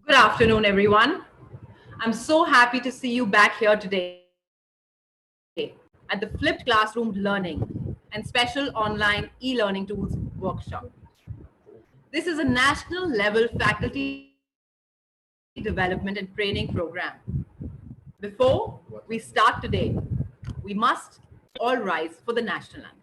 Good afternoon, everyone. I'm so happy to see you back here today at the Flipped Classroom Learning and Special Online E-Learning Tools Workshop. This is a national level faculty development and training program. Before we start today, we must all rise for the national anthem.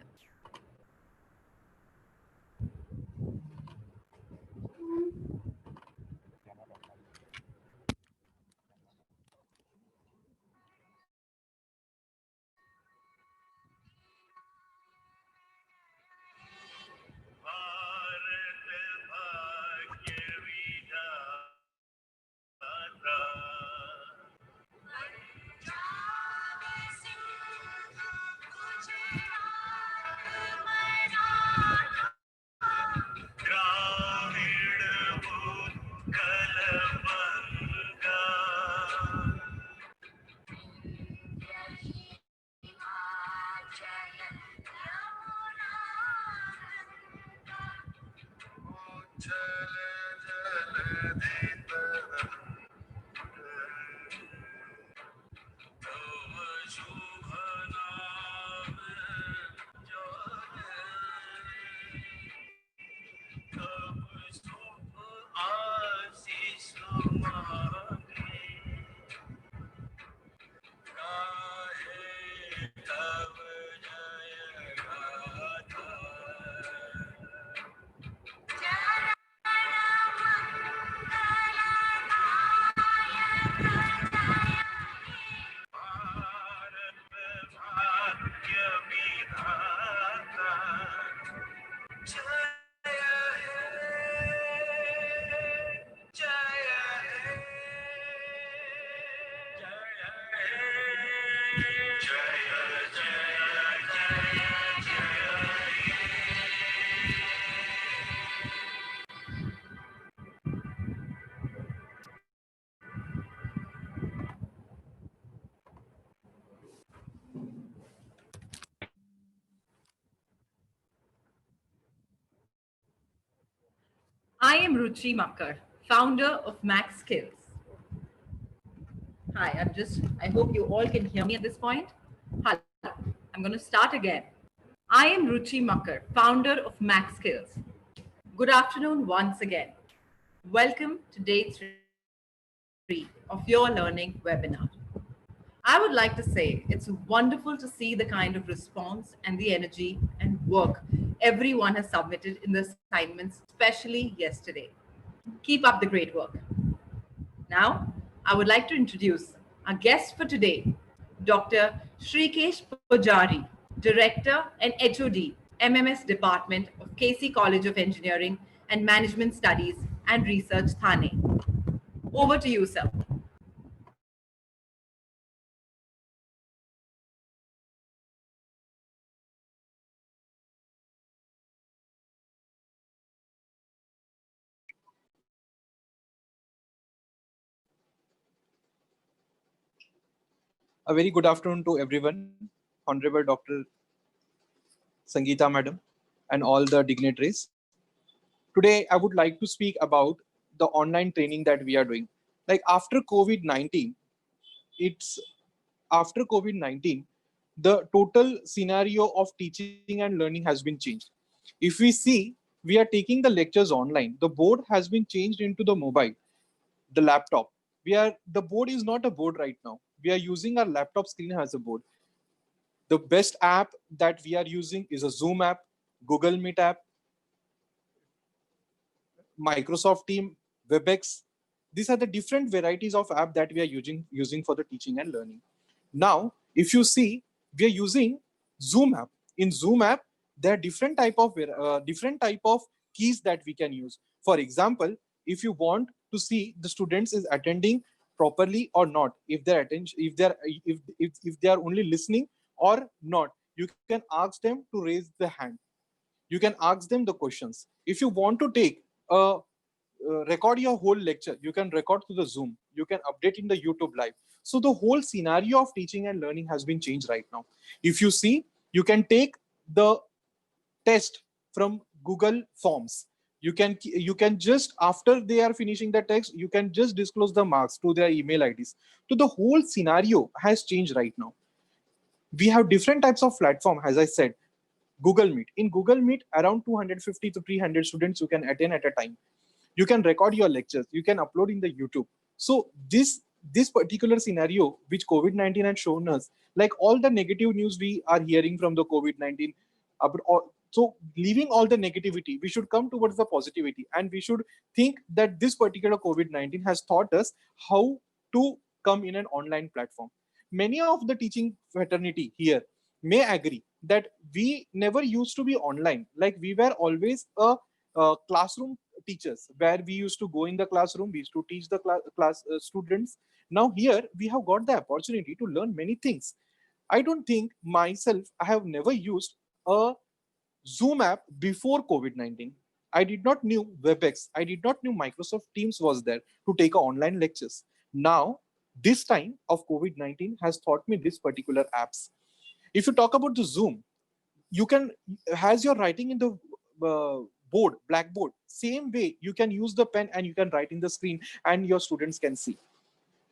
I am Ruchi Makkar, founder of MakkSkills. I hope you all can hear me at this point. Hello, I'm going to start again. I am Ruchi Makkar, founder of MakkSkills. Good afternoon once again. Welcome to day 3 of your learning webinar. I would like to say it's wonderful to see the kind of response and the energy and work everyone has submitted in the assignments, especially yesterday. Keep up the great work. Now, I would like to introduce our guest for today, Dr. Shrikesh Pujari, Director and HOD, MMS Department of KC College of Engineering and Management Studies and Research, Thane. Over to you, sir. A very good afternoon to everyone, Honorable Dr. Sangeeta Madam, and all the dignitaries. Today, I would like to speak about the online training that we are doing. Like after COVID-19, it's after COVID-19, the total scenario of teaching and learning has been changed. If we see, we are taking the lectures online. The board has been changed into the mobile, the laptop. The board is not a board right now. We are using our laptop screen as a board. The best app that we are using is a Zoom app, Google Meet app, Microsoft Team, WebEx. These are the different varieties of app that we are using for the teaching and learning. Now, if you see, we are using Zoom app. In Zoom app, there are different type of keys that we can use. For example, if you want to see the students is attending properly or not, if they are only listening or not, you can ask them to raise the hand. You can ask them the questions. If you want to take a record your whole lecture, you can record to the Zoom. You can update in the YouTube live. So the whole scenario of teaching and learning has been changed right now. If you see, you can take the test from Google Forms. You can just, after they are finishing the text, you can just disclose the marks to their email IDs. So the whole scenario has changed right now. We have different types of platform, as I said. Google Meet. In Google Meet, around 250 to 300 students you can attend at a time. You can record your lectures. You can upload in the YouTube. So this particular scenario, which COVID-19 has shown us, like all the negative news we are hearing from the COVID-19, so leaving all the negativity, we should come towards the positivity, and we should think that this particular COVID-19 has taught us how to come in an online platform. Many of the teaching fraternity here may agree that we never used to be online. Like we were always a classroom teachers, where we used to go in the classroom, we used to teach the class students. Now here we have got the opportunity to learn many things. I don't think myself, I have never used a Zoom app before COVID-19. I did not knew WebEx. I did not knew Microsoft Teams was there to take online lectures. Now, this time of COVID-19 has taught me this particular apps. If you talk about the Zoom, you can, as you're writing in the board, blackboard, same way you can use the pen and you can write in the screen and your students can see.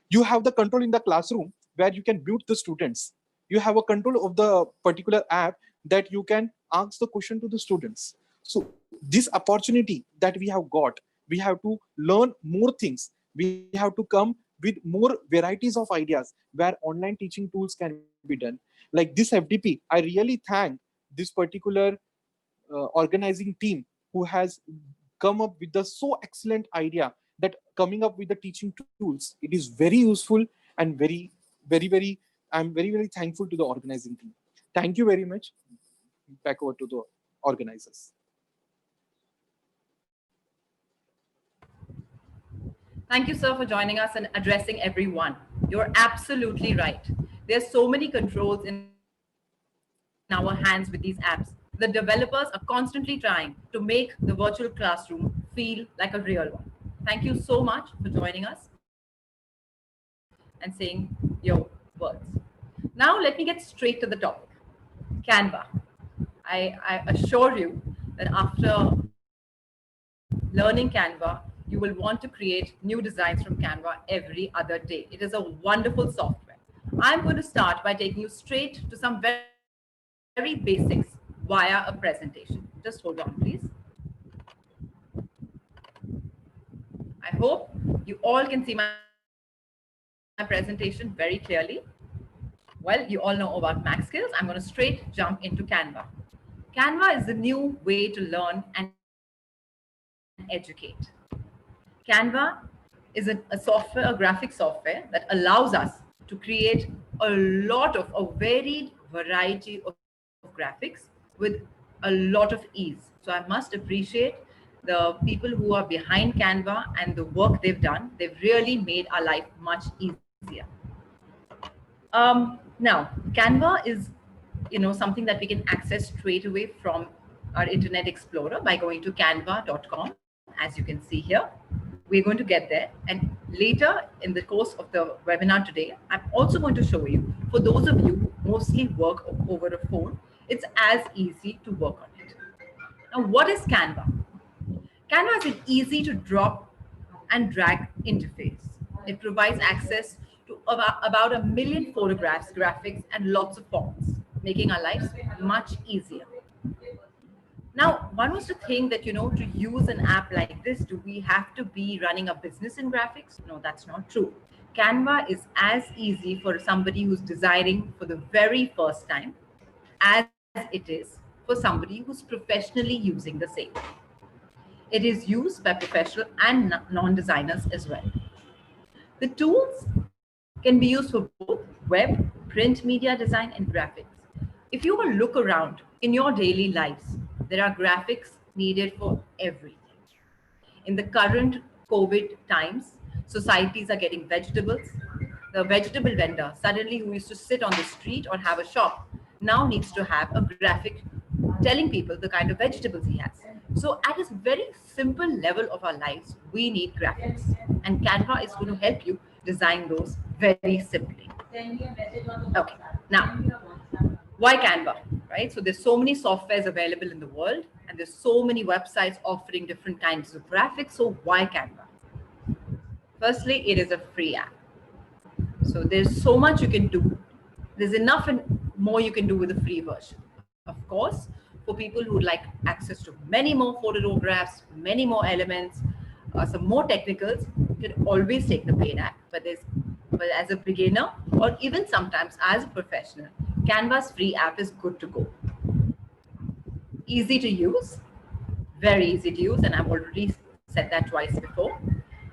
You have the control in the classroom where you can mute the students. You have a control of the particular app that you can ask the question to the students. So this opportunity that we have got, we have to learn more things. We have to come with more varieties of ideas where online teaching tools can be done. Like this FDP, I really thank this particular organizing team who has come up with the so excellent idea that coming up with the teaching tools, it is very useful and very I'm very thankful to the organizing team. Thank you very much. Back over to the organizers. Thank you, sir, for joining us and addressing everyone. You're absolutely right. There's so many controls in our hands with these apps. The developers are constantly trying to make the virtual classroom feel like a real one. Thank you so much for joining us and saying your words. Now, let me get straight to the topic. Canva. I assure you that after learning Canva, you will want to create new designs from Canva every other day. It is a wonderful software. I'm going to start by taking you straight to some very basics via a presentation. Just hold on, please. I hope you all can see my presentation very clearly. Well, you all know about MakkSkills. I'm going to straight jump into Canva. Canva is the new way to learn and educate. Canva is a software, a graphic software that allows us to create a varied variety of graphics with a lot of ease. So I must appreciate the people who are behind Canva and the work they've done. They've really made our life much easier. Now, Canva is, something that we can access straight away from our Internet Explorer by going to canva.com, as you can see here. We're going to get there, and later in the course of the webinar today, I'm also going to show you, for those of you who mostly work over a phone, it's as easy to work on it. Now, what is Canva? Canva is an easy to drop and drag interface. It provides access to about 1 million photographs, graphics, and lots of fonts, making our lives much easier. Now, one was to think that, to use an app like this, do we have to be running a business in graphics? No, that's not true. Canva is as easy for somebody who's designing for the very first time as it is for somebody who's professionally using the same. It is used by professional and non-designers as well. The tools can be used for both web, print media design, and graphics. If you will look around in your daily lives, there are graphics needed for everything. In the current COVID times, societies are getting vegetables. The vegetable vendor, suddenly who used to sit on the street or have a shop, now needs to have a graphic telling people the kind of vegetables he has. So at this very simple level of our lives, we need graphics. And Canva is going to help you design those very simply. Okay, now, why Canva, right? So there's so many softwares available in the world, and There's so many websites offering different kinds of graphics. So why Canva? Firstly, it is a free app. So there's so much you can do. There's enough and more you can do with the free version. Of course, for people who would like access to many more photographs, many more elements, some more technicals, you can always take the paid app. But as a beginner or even sometimes as a professional, Canva's free app is good to go. Easy to use, very easy to use, and I've already said that twice before.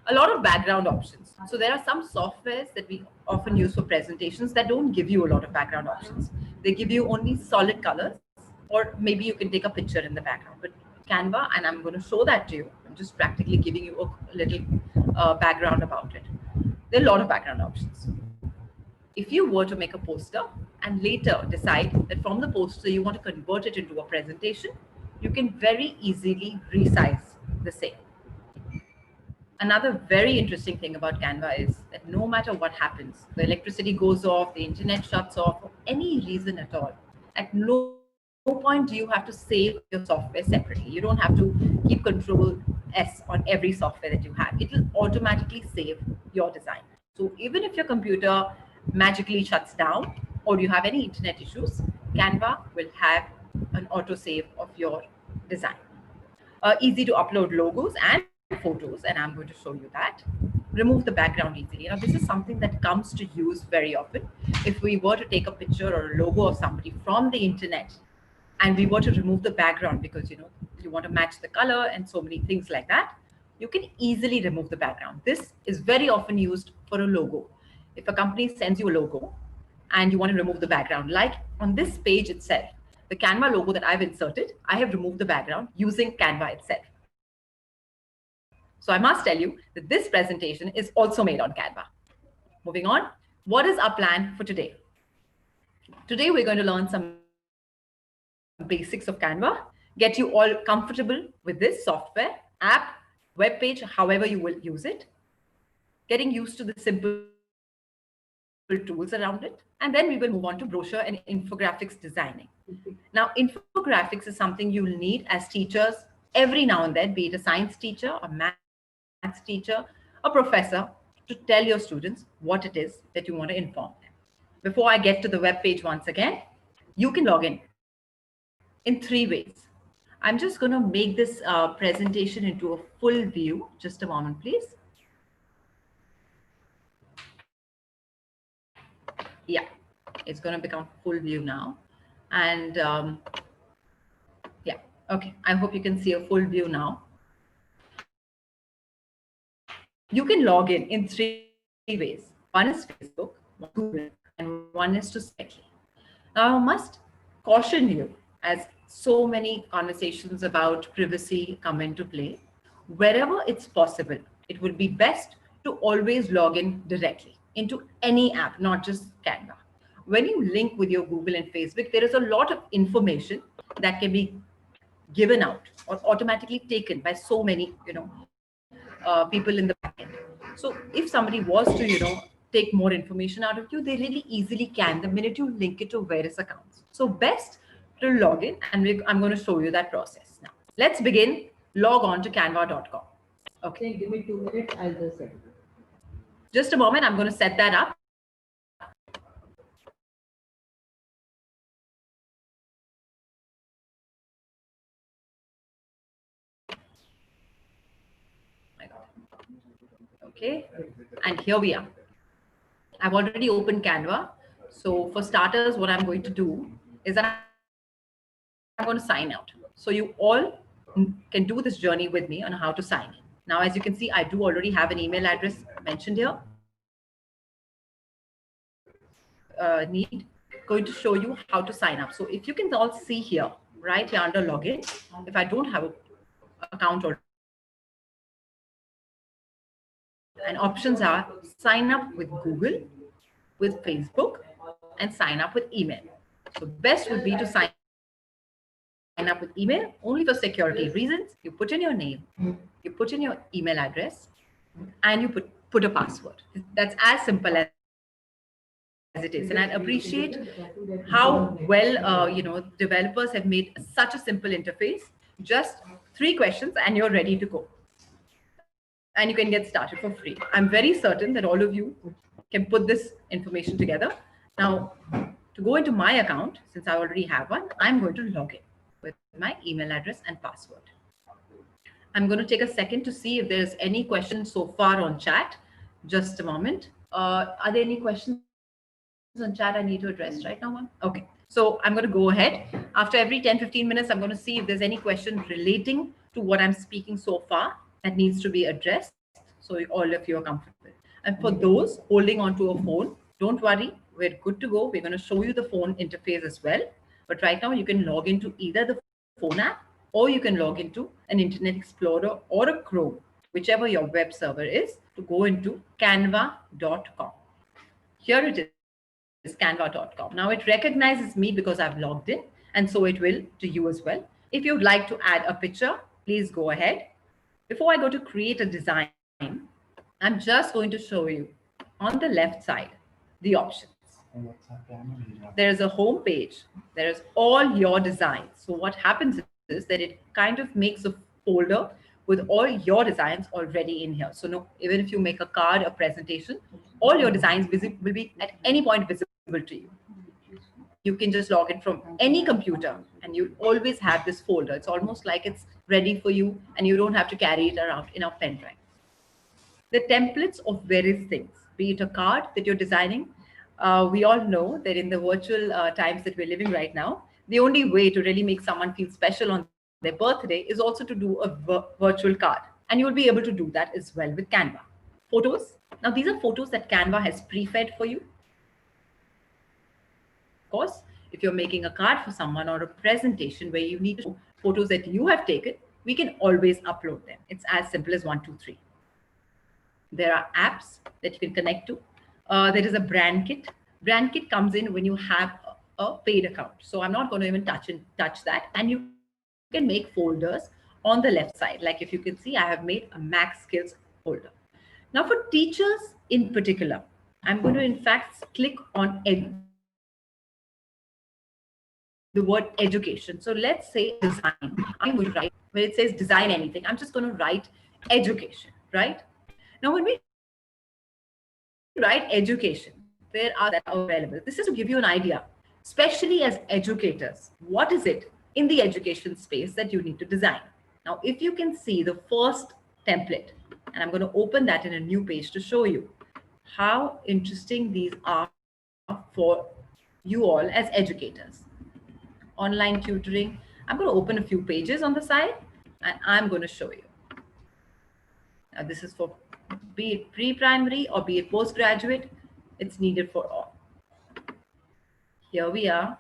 A lot of background options. So there are some softwares that we often use for presentations that don't give you a lot of background options. They give you only solid colors, or maybe you can take a picture in the background. But Canva, and I'm going to show that to you. I'm just practically giving you a little background about it. There are a lot of background options. If you were to make a poster and later decide that from the poster you want to convert it into a presentation, you can very easily resize the same. Another very interesting thing about Canva is that no matter what happens, the electricity goes off, the internet shuts off, for any reason at all, at no point do you have to save your software separately. You don't have to keep Control S on every software that you have. It will automatically save your design. So even if your computer magically shuts down or you have any internet issues, Canva will have an autosave of your design. Easy to upload logos and photos, and I'm going to show you that. Remove the background easily. Now, this is something that comes to use very often. If we were to take a picture or a logo of somebody from the internet, and we were to remove the background because you want to match the color and so many things like that, you can easily remove the background. This is very often used for a logo. If a company sends you a logo and you want to remove the background, like on this page itself, the Canva logo that I've inserted, I have removed the background using Canva itself. So I must tell you that this presentation is also made on Canva. Moving on, what is our plan for today? Today, we're going to learn some basics of Canva, get you all comfortable with this software, app, web page, however you will use it, getting used to the simple tools around it, and then we will move on to brochure and infographics designing. Now, infographics is something you'll need as teachers every now and then, be it a science teacher, a maths teacher, a professor, to tell your students what it is that you want to inform them. Before I get to the web page once again, you can log in in 3 ways. I'm just going to make this presentation into a full view. Just a moment, please. Yeah, it's going to become full view now. And yeah, okay. I hope you can see a full view now. You can log in 3 ways. One is Facebook, one is Google, and one is to Skype. Now, I must caution you, as so many conversations about privacy come into play, wherever it's possible, it would be best to always log in directly into any app, not just Canva. When you link with your Google and Facebook, there is a lot of information that can be given out or automatically taken by so many, people in the back end. So if somebody was to, take more information out of you, they really easily can the minute you link it to various accounts. So best to log in, and I'm going to show you that process now. Let's begin. Log on to canva.com. Okay, Give me 2 minutes, I'll just set it. just a moment. I'm going to set that up. Okay, and here we are. I've already opened Canva. So for starters, what I'm going to do is that I'm going to sign out. So you all can do this journey with me on how to sign in. Now, as you can see, I do already have an email address mentioned here. Need going to show you how to sign up. So if you can all see here, right here under login, if I don't have an account already, and options are sign up with Google, with Facebook, and sign up with email. So best would be to sign up with email only for security reasons. You put in your name, you put in your email address, and you put a password. That's as simple as it is. And I appreciate how well developers have made such a simple interface Just 3 questions and you're ready to go. And you can get started for free. I'm very certain that all of you can put this information together. Now, to go into my account, since I already have one, I'm going to log in with my email address and password. I'm going to take a second to see if there's any questions so far on chat. Just a moment. Are there any questions on chat I need to address right now, ma'am? Okay. So I'm going to go ahead. After every 10-15 minutes, I'm going to see if there's any question relating to what I'm speaking so far that needs to be addressed. So all of you are comfortable. And for those holding onto a phone, don't worry. We're good to go. We're going to show you the phone interface as well. But right now you can log into either the phone app or you can log into an Internet Explorer or a Chrome, whichever your web server is, to go into canva.com. Here it is, canva.com. Now it recognizes me because I've logged in, and so it will to you as well. If you'd like to add a picture, please go ahead. Before I go to create a design, I'm just going to show you on the left side the options. There's a home page. There's all your designs. So what happens is that it kind of makes a folder with all your designs already in here. So no, even if you make a card, a presentation, all your designs will be at any point visible to you. You can just log in from any computer and you'll always have this folder. It's almost like it's ready for you and you don't have to carry it around in a pen drive. The templates of various things, be it a card that you're designing. We all know that in the virtual times that we're living right now, the only way to really make someone feel special on their birthday is also to do a virtual card. And you'll be able to do that as well with Canva. Photos. Now, these are photos that Canva has pre-fed for you. Of course, if you're making a card for someone or a presentation where you need to show photos that you have taken, we can always upload them. It's as simple as 1, 2, 3. There are apps that you can connect to. There is a brand kit. Brand kit comes in when you have a paid account. So I'm not going to even touch that. And you can make folders on the left side. Like if you can see, I have made a MakkSkills folder. Now for teachers in particular, I'm going to in fact click on the word education. So let's say design. I'm going to write, when it says design anything, I'm just going to write education, right? Now, when we write education, there are that are available. This is to give you an idea, especially as educators, what is it in the education space that you need to design? Now, if you can see the first template, and I'm going to open that in a new page to show you how interesting these are for you all as educators. Online tutoring. I'm going to open a few pages on the side, and I'm going to show you. Now, this is for be it pre-primary or be it postgraduate, it's needed for all. Here we are,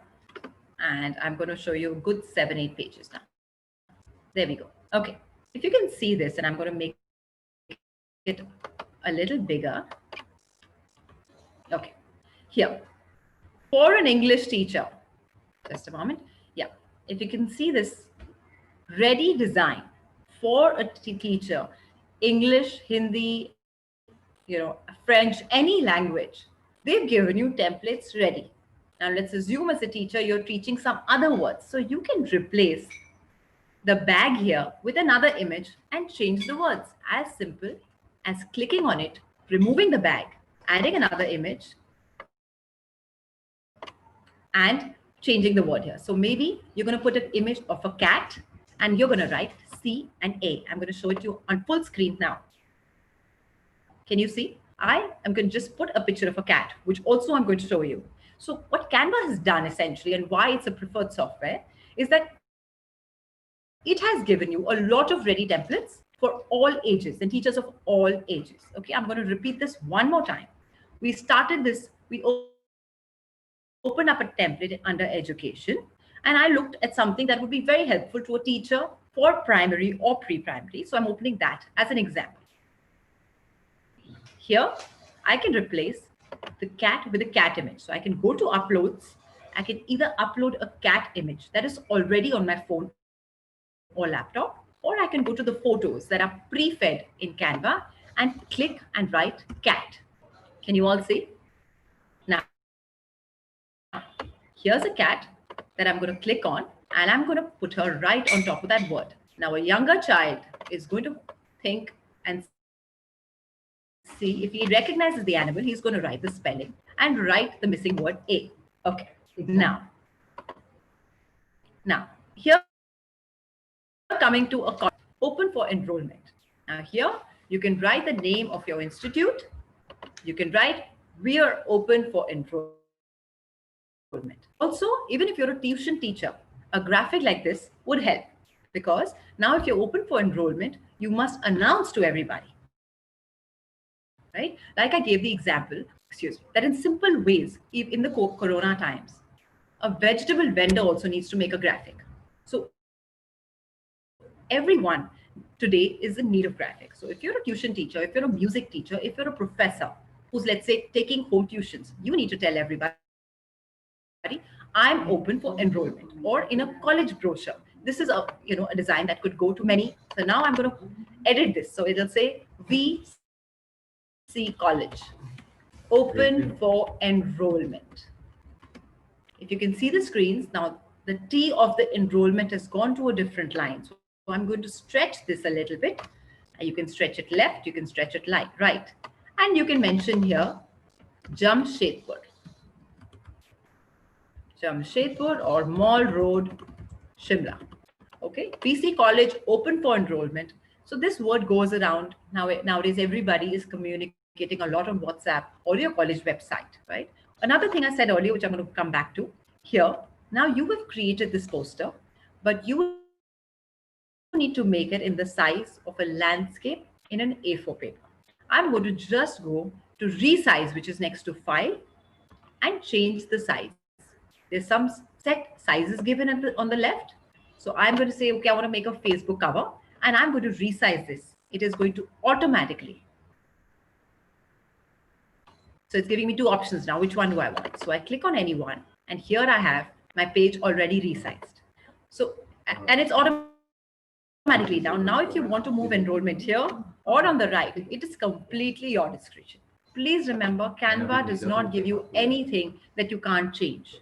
and I'm going to show you a good 7-8 pages now. There we go. Okay, if you can see this, and I'm going to make it a little bigger. Okay, here, for an English teacher, just a moment. Yeah, if you can see this ready design for a teacher, English, Hindi, French, any language, they've given you templates ready. Now let's assume as a teacher, you're teaching some other words. So you can replace the bag here with another image and change the words. As simple as clicking on it, removing the bag, adding another image, and changing the word here. So maybe you're going to put an image of a cat and you're going to write C and A. I'm going to show it to you on full screen now. Can you see? I am going to just put a picture of a cat, which also I'm going to show you. So what Canva has done essentially, and why it's a preferred software, is that it has given you a lot of ready templates for all ages and teachers of all ages. Okay, I'm going to repeat this one more time. We started this, we opened up a template under education, and I looked at something that would be very helpful to a teacher for primary or pre-primary. So I'm opening that as an example. Here, I can replace the cat with a cat image. So I can go to uploads. I can either upload a cat image that is already on my phone or laptop, or I can go to the photos that are pre-fed in Canva and click and write cat. Can you all see? Now, here's a cat that I'm going to click on, and and I'm going to put her right on top of that word. Now, a younger child is going to think and see if he recognizes the animal, he's going to write the spelling and write the missing word A. Okay. Now, here coming to a open for enrollment. Now, here you can write the name of your institute. You can write, we are open for enrollment. Also, even if you're a tuition teacher, a graphic like this would help because now if you're open for enrollment, you must announce to everybody, right? Like I gave the example, that in simple ways, in the Corona times, a vegetable vendor also needs to make a graphic. So everyone today is in need of graphics. So if you're a tuition teacher, if you're a music teacher, if you're a professor who's, let's say, taking home tuitions, you need to tell everybody, I'm open for enrollment. Or in a college brochure, this is a design that could go to many. So now I'm going to edit this. So it'll say VC College, open for enrollment. If you can see the screens, now the T of the enrollment has gone to a different line. So I'm going to stretch this a little bit. You can stretch it left, you can stretch it right. And you can mention here Jamshedpur. Jamshedpur or Mall Road, Shimla. Okay, PC College open for enrollment. So this word goes around. Nowadays, everybody is communicating a lot on WhatsApp or your college website, right? Another thing I said earlier, which I'm going to come back to here. Now you have created this poster, but you need to make it in the size of a landscape in an A4 paper. I'm going to just go to resize, which is next to file, and change the size. There's some set sizes given on the left. So I'm going to say, okay, I want to make a Facebook cover and I'm going to resize this. It is going to automatically. So it's giving me two options now. Which one do I want? So I click on any one, and here I have my page already resized. So, and it's automatically down. Now, if you want to move enrollment here or on the right, it is completely your discretion. Please remember, Canva does not give you anything that you can't change.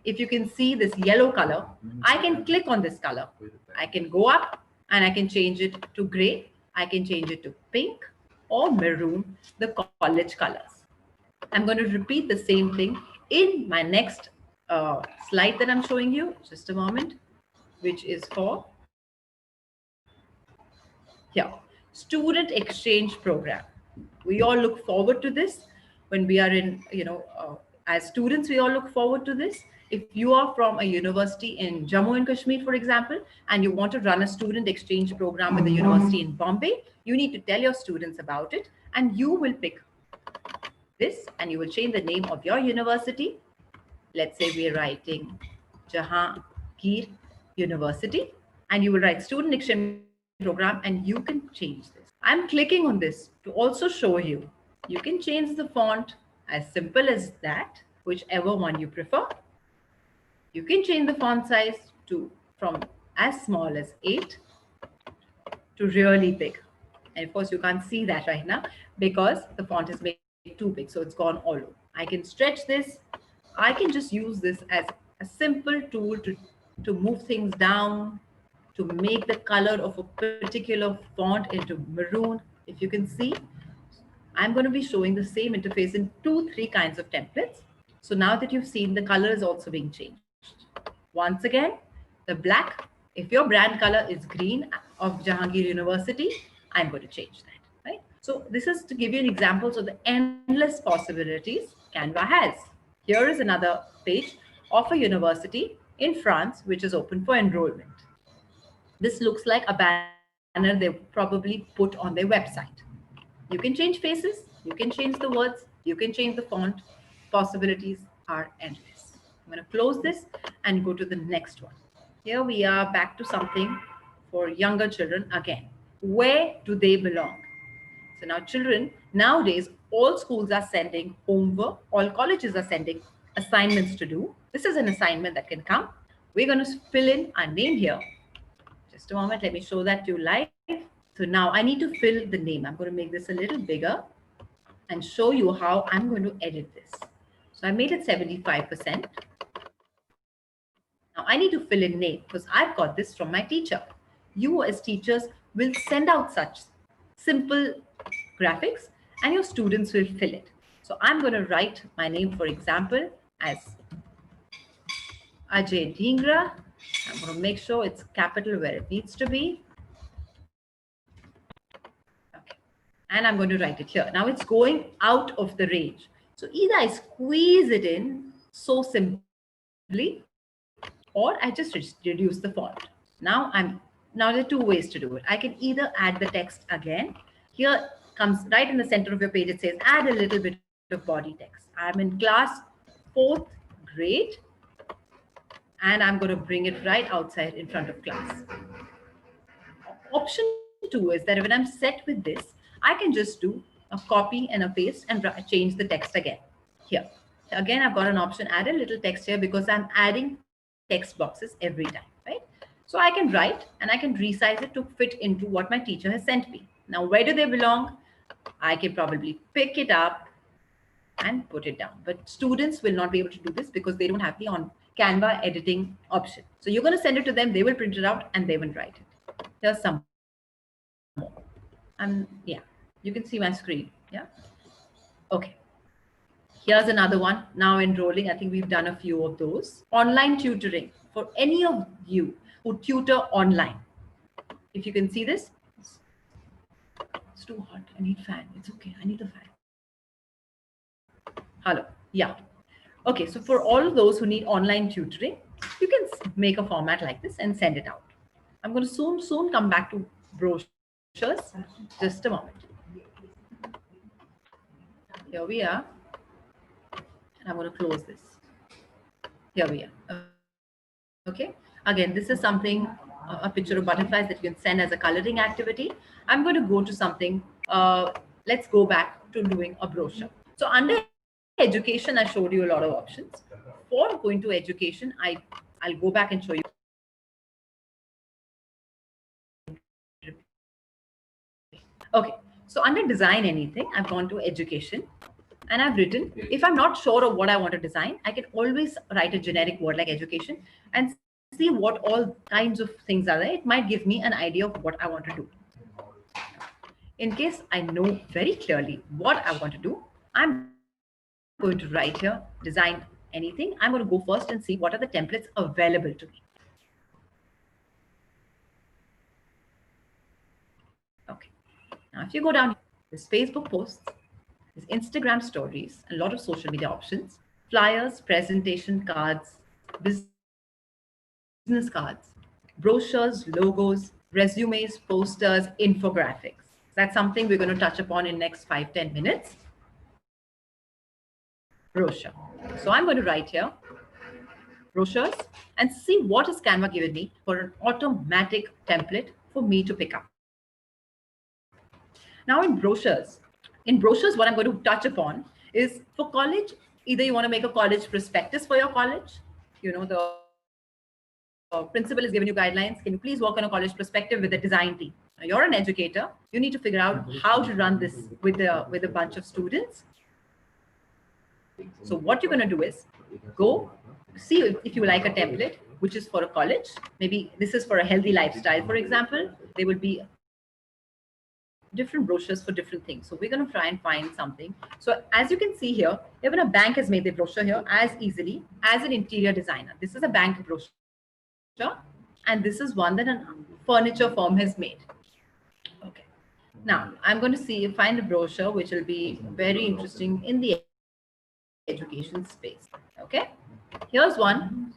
If you can see this yellow color, I can click on this color. I can go up and I can change it to gray. I can change it to pink or maroon, the college colors. I'm going to repeat the same thing in my next slide that I'm showing you. Just a moment, which is for here, student exchange program. We all look forward to this when we are in, as students, we all look forward to this. If you are from a university in Jammu and Kashmir, for example, and you want to run a student exchange program with a university in Bombay, you need to tell your students about it, and you will pick this and you will change the name of your university. Let's say we're writing Jahangir University, and you will write student exchange program and you can change this. I'm clicking on this to also show you. You can change the font as simple as that, whichever one you prefer. You can change the font size to from as small as 8 to really big. And of course, you can't see that right now because the font is made too big, so it's gone all over. I can stretch this. I can just use this as a simple tool to move things down, to make the color of a particular font into maroon. If you can see, I'm going to be showing the same interface in 2-3 kinds of templates. So now that you've seen, the color is also being changed. Once again, the black, if your brand color is green of Jahangir University, I'm going to change that, right? So this is to give you an example of the endless possibilities Canva has. Here is another page of a university in France, which is open for enrollment. This looks like a banner they probably put on their website. You can change faces, you can change the words, you can change the font. Possibilities are endless. I'm going to close this and go to the next one. Here we are back to something for younger children again. Where do they belong? So now children, nowadays, all schools are sending homework, all colleges are sending assignments to do. This is an assignment that can come. We're going to fill in our name here. Just a moment, let me show that to you live. So now I need to fill the name. I'm going to make this a little bigger and show you how I'm going to edit this. So I made it 75%. Now I need to fill in name because I've got this from my teacher. You as teachers will send out such simple graphics and your students will fill it. So I'm going to write my name, for example, as Ajay Dhingra. I'm going to make sure it's capital where it needs to be. Okay. And I'm going to write it here. Now it's going out of the range. So either I squeeze it in so simply, or I just reduce the font. Now there are two ways to do it. I can either add the text again. Here comes right in the center of your page. It says add a little bit of body text. I'm in class 4th grade, and I'm going to bring it right outside in front of class. Option 2 is that when I'm set with this, I can just do a copy and a paste and change the text again. Here. Again, I've got an option, add a little text here because I'm adding text boxes every time, right? So I can write and I can resize it to fit into what my teacher has sent me. Now, where do they belong? I can probably pick it up and put it down. But students will not be able to do this because they don't have the on Canva editing option. So you're going to send it to them, they will print it out and they will write it. Here's some more. Yeah, you can see my screen. Yeah. Okay. Here's another one. Now enrolling. I think we've done a few of those. Online tutoring for any of you who tutor online. If you can see this, it's too hot. I need fan. It's okay. I need a fan. Hello. Yeah. Okay. So for all of those who need online tutoring, you can make a format like this and send it out. I'm going to soon come back to brochures. Just a moment. Here we are. And I'm going to close this. Here we are. Okay. Again, this is something, a picture of butterflies that you can send as a coloring activity. I'm going to go to something. Let's go back to doing a brochure. So under education, I showed you a lot of options. For going to education, I'll go back and show you. Okay. So under design anything, I've gone to education. And I've written, if I'm not sure of what I want to design, I can always write a generic word like education and see what all kinds of things are there. It might give me an idea of what I want to do. In case I know very clearly what I want to do, I'm going to write here, design anything. I'm going to go first and see what are the templates available to me. Okay. Now, if you go down, there's Facebook posts, there's Instagram stories, a lot of social media options, flyers, presentation cards, business cards, brochures, logos, resumes, posters, infographics. That's something we're going to touch upon in next 5-10 minutes. Brochure. So I'm going to write here brochures and see what is Canva given me for an automatic template for me to pick up. Now in brochures, what I'm going to touch upon is for college, either you want to make a college prospectus for your college, you know, the principal is giving you guidelines. Can you please work on a college perspective with the design team? Now, you're an educator. You need to figure out how to run this with a bunch of students. So what you're going to do is go see if you like a template, which is for a college. Maybe this is for a healthy lifestyle, for example. There will be different brochures for different things. So we're going to try and find something. So as you can see here, even a bank has made the brochure here as easily as an interior designer. This is a bank brochure. And this is one that a furniture firm has made. Okay. Now I'm going to find a brochure which will be very interesting in the education space. Okay. Here's one.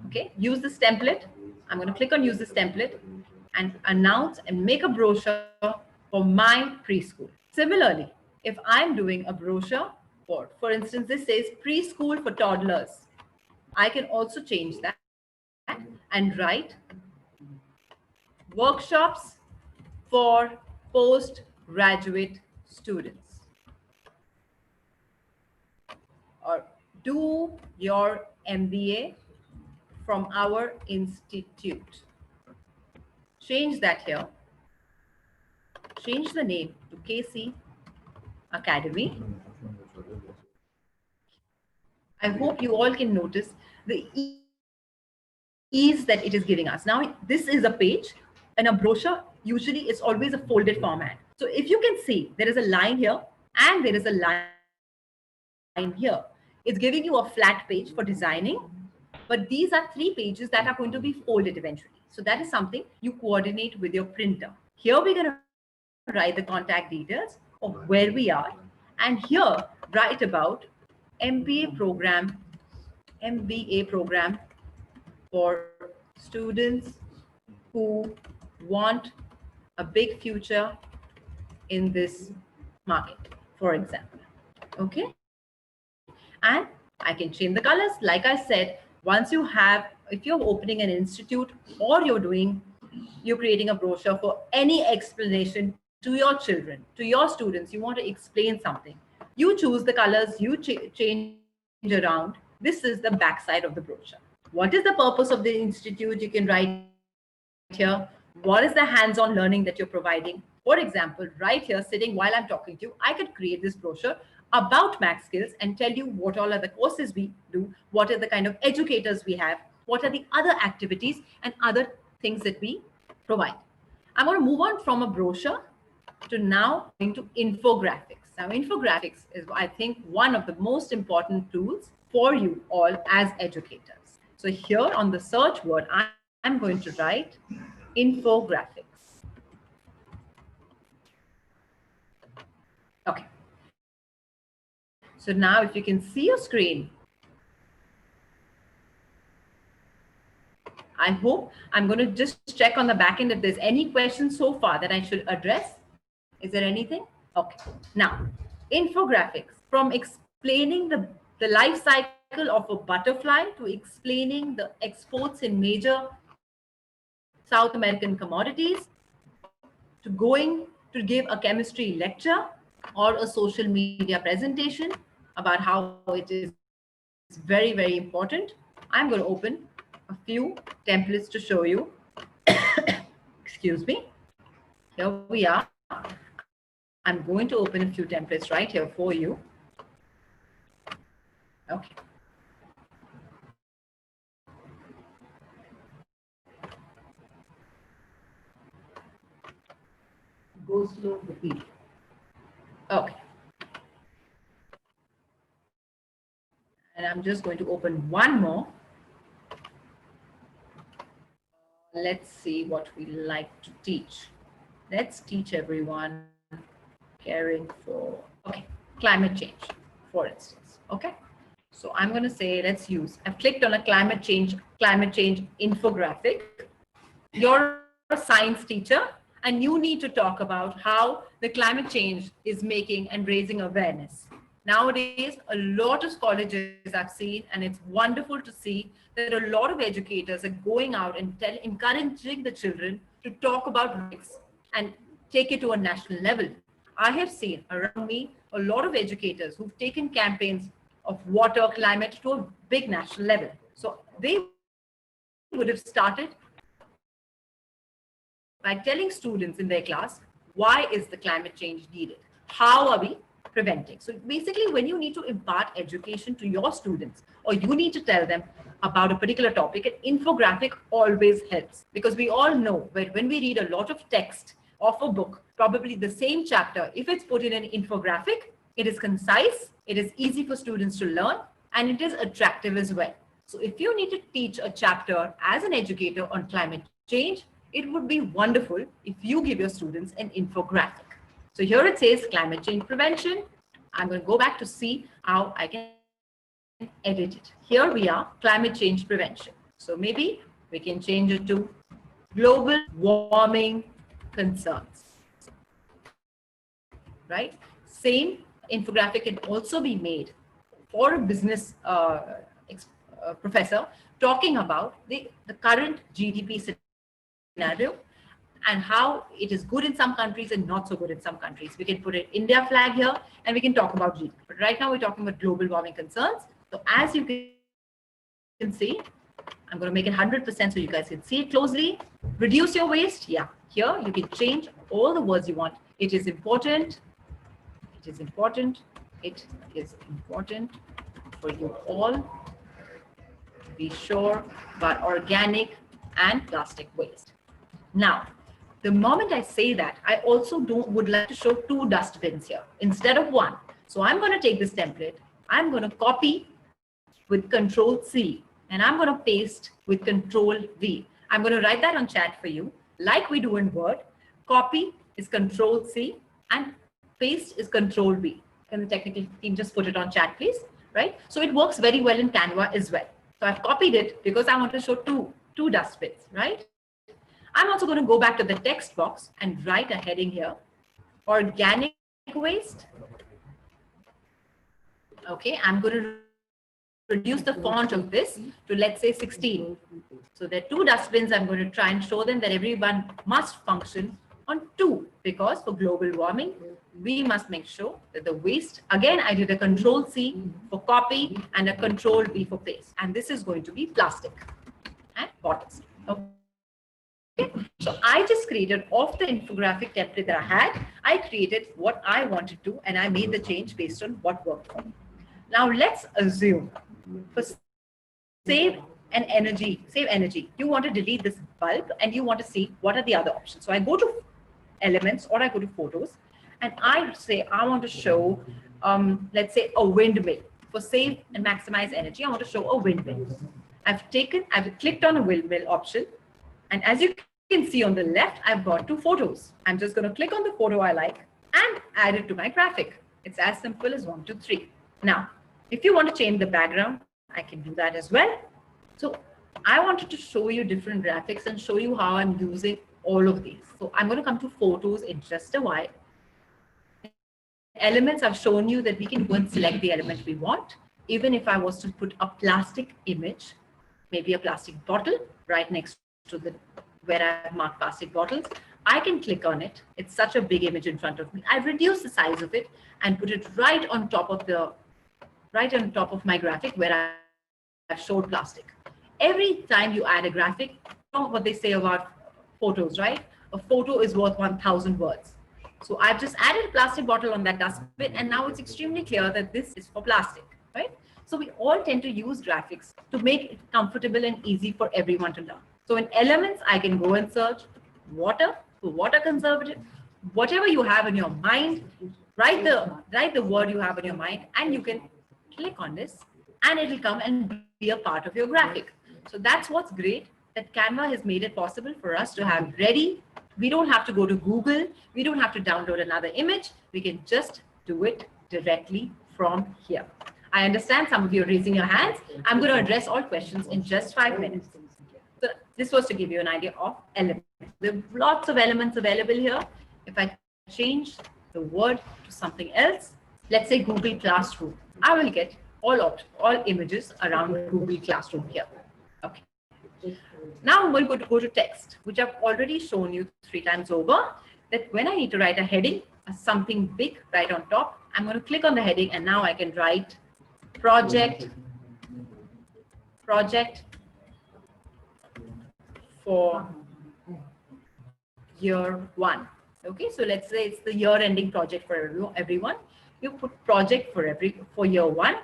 Okay. Use this template. I'm going to click on use this template and announce and make a brochure for my preschool. Similarly, if I'm doing a brochure for instance, this says preschool for toddlers. I can also change that and write workshops for postgraduate students, or do your MBA from our institute. Change that here. Change the name to KC Academy. I hope you all can notice the ease that it is giving us. Now, this is a page and a brochure. Usually it's always a folded format. So if you can see, there is a line here and there is a line here. It's giving you a flat page for designing, but these are 3 pages that are going to be folded eventually. So that is something you coordinate with your printer. Here we're going to write the contact details of where we are, and here write about MBA program, MBA program for students who want a big future in this market, for example. Okay. And I can change the colors. Like I said, once you have, if you're opening an institute or you're creating a brochure for any explanation to your children, to your students, you want to explain something, you choose the colors, you change around. This is the backside of the brochure. What is the purpose of the institute? You can write here. What is the hands-on learning that you're providing? For example, right here, sitting while I'm talking to you, I could create this brochure about MakkSkills and tell you what all are the courses we do, what are the kind of educators we have, what are the other activities and other things that we provide. I'm going to move on from a brochure to now into infographics. Now, infographics is, I think, one of the most important tools for you all as educators. So here on the search word, I'm going to write infographics. Okay. So now if you can see your screen, I hope I'm going to just check on the back end if there's any questions so far that I should address. Is there anything? Okay. Now, infographics, from explaining the life cycle of a butterfly to explaining the exports in major South American commodities, to going to give a chemistry lecture or a social media presentation about how it is very, very important. I'm going to open a few templates to show you. Excuse me. Here we are. I'm going to open a few templates right here for you. Okay. Go slow, repeat. Okay. And I'm just going to open one more. Let's see what we like to teach. Let's teach everyone caring for, okay, climate change, for instance. Okay. So I'm going to say, let's use, I've clicked on a climate change infographic. You're a science teacher and you need to talk about how the climate change is making and raising awareness. Nowadays, a lot of colleges I've seen, and it's wonderful to see that a lot of educators are going out and encouraging the children to talk about rights and take it to a national level. I have seen around me a lot of educators who've taken campaigns of water, climate to a big national level. So they would have started by telling students in their class, why is the climate change needed? How are we preventing? So basically, when you need to impart education to your students, or you need to tell them about a particular topic, an infographic always helps, because we all know that when we read a lot of text of a book, probably the same chapter, if it's put in an infographic, it is concise, it is easy for students to learn, and it is attractive as well. So if you need to teach a chapter as an educator on climate change, it would be wonderful if you give your students an infographic. So here it says climate change prevention. I'm going to go back to see how I can edit it. Here we are, climate change prevention. So maybe we can change it to global warming concerns. Right? Same infographic can also be made for a business professor talking about the current GDP scenario and how it is good in some countries and not so good in some countries. We can put an India flag here and we can talk about GDP. But right now we're talking about global warming concerns. So as you can see, I'm going to make it 100% so you guys can see it closely. Reduce your waste. Yeah, here you can change all the words you want. It is important. It is important. It is important for you all. be sure about organic and plastic waste. Now, the moment I say that, I also would like to show 2 dustbins here instead of 1. So I'm going to take this template, I'm going to copy with Control C, and I'm going to paste with Control V. I'm going to write that on chat for you, like we do in Word. Copy is Control C and paste is Control V. Can the technical team just put it on chat, please? Right? So it works very well in Canva as well. So I've copied it because I want to show two dustbins, right? I'm also going to go back to the text box and write a heading here, organic waste. Okay, I'm going to reduce the font of this to, let's say, 16. So there are 2 dustbins. I'm going to try and show them that everyone must function on 2, because for global warming, we must make sure that the waste, again, I did a Control C for copy and a Control V for paste. And this is going to be plastic and bottles. Okay. So I just created, off the infographic template that I had, I created what I wanted to, and I made the change based on what worked for me. Now let's assume for save energy, you want to delete this bulb and you want to see what are the other options. So I go to elements or I go to photos and I say I want to show, let's say, a windmill. For save and maximize energy, I want to show a windmill. I've clicked on a windmill option, and as you can see on the left, I've got 2 photos. I'm just going to click on the photo I like and add it to my graphic. It's as simple as 1, 2, 3. Now, if you want to change the background, I can do that as well. So I wanted to show you different graphics and show you how I'm using all of these. So I'm going to come to photos in just a while. Elements, I've shown you that we can go and select the element we want. Even if I was to put a plastic image, maybe a plastic bottle right next to the where I've marked plastic bottles, I can click on it. It's such a big image in front of me. I've reduced the size of it and put it right on top of my graphic where I've showed plastic. Every time you add a graphic, you know what they say about photos, right? A photo is worth 1,000 words. So I've just added a plastic bottle on that dustbin, and now it's extremely clear that this is for plastic, right? So we all tend to use graphics to make it comfortable and easy for everyone to learn. So in elements, I can go and search water, for water conservative, whatever you have in your mind, write the word you have in your mind, and you can click on this and it'll come and be a part of your graphic. So that's what's great, that Canva has made it possible for us to have ready. We don't have to go to Google. We don't have to download another image. We can just do it directly from here. I understand some of you are raising your hands. I'm going to address all questions in just 5 minutes. So this was to give you an idea of elements. There are lots of elements available here. If I change the word to something else, let's say Google Classroom, I will get all images around Google Classroom here. Okay. Now I'm going to go to text, which I've already shown you 3 times over, that when I need to write a heading, something big right on top, I'm going to click on the heading and now I can write project for year 1. Okay, so let's say it's the year-ending project for everyone. You put project for year 1.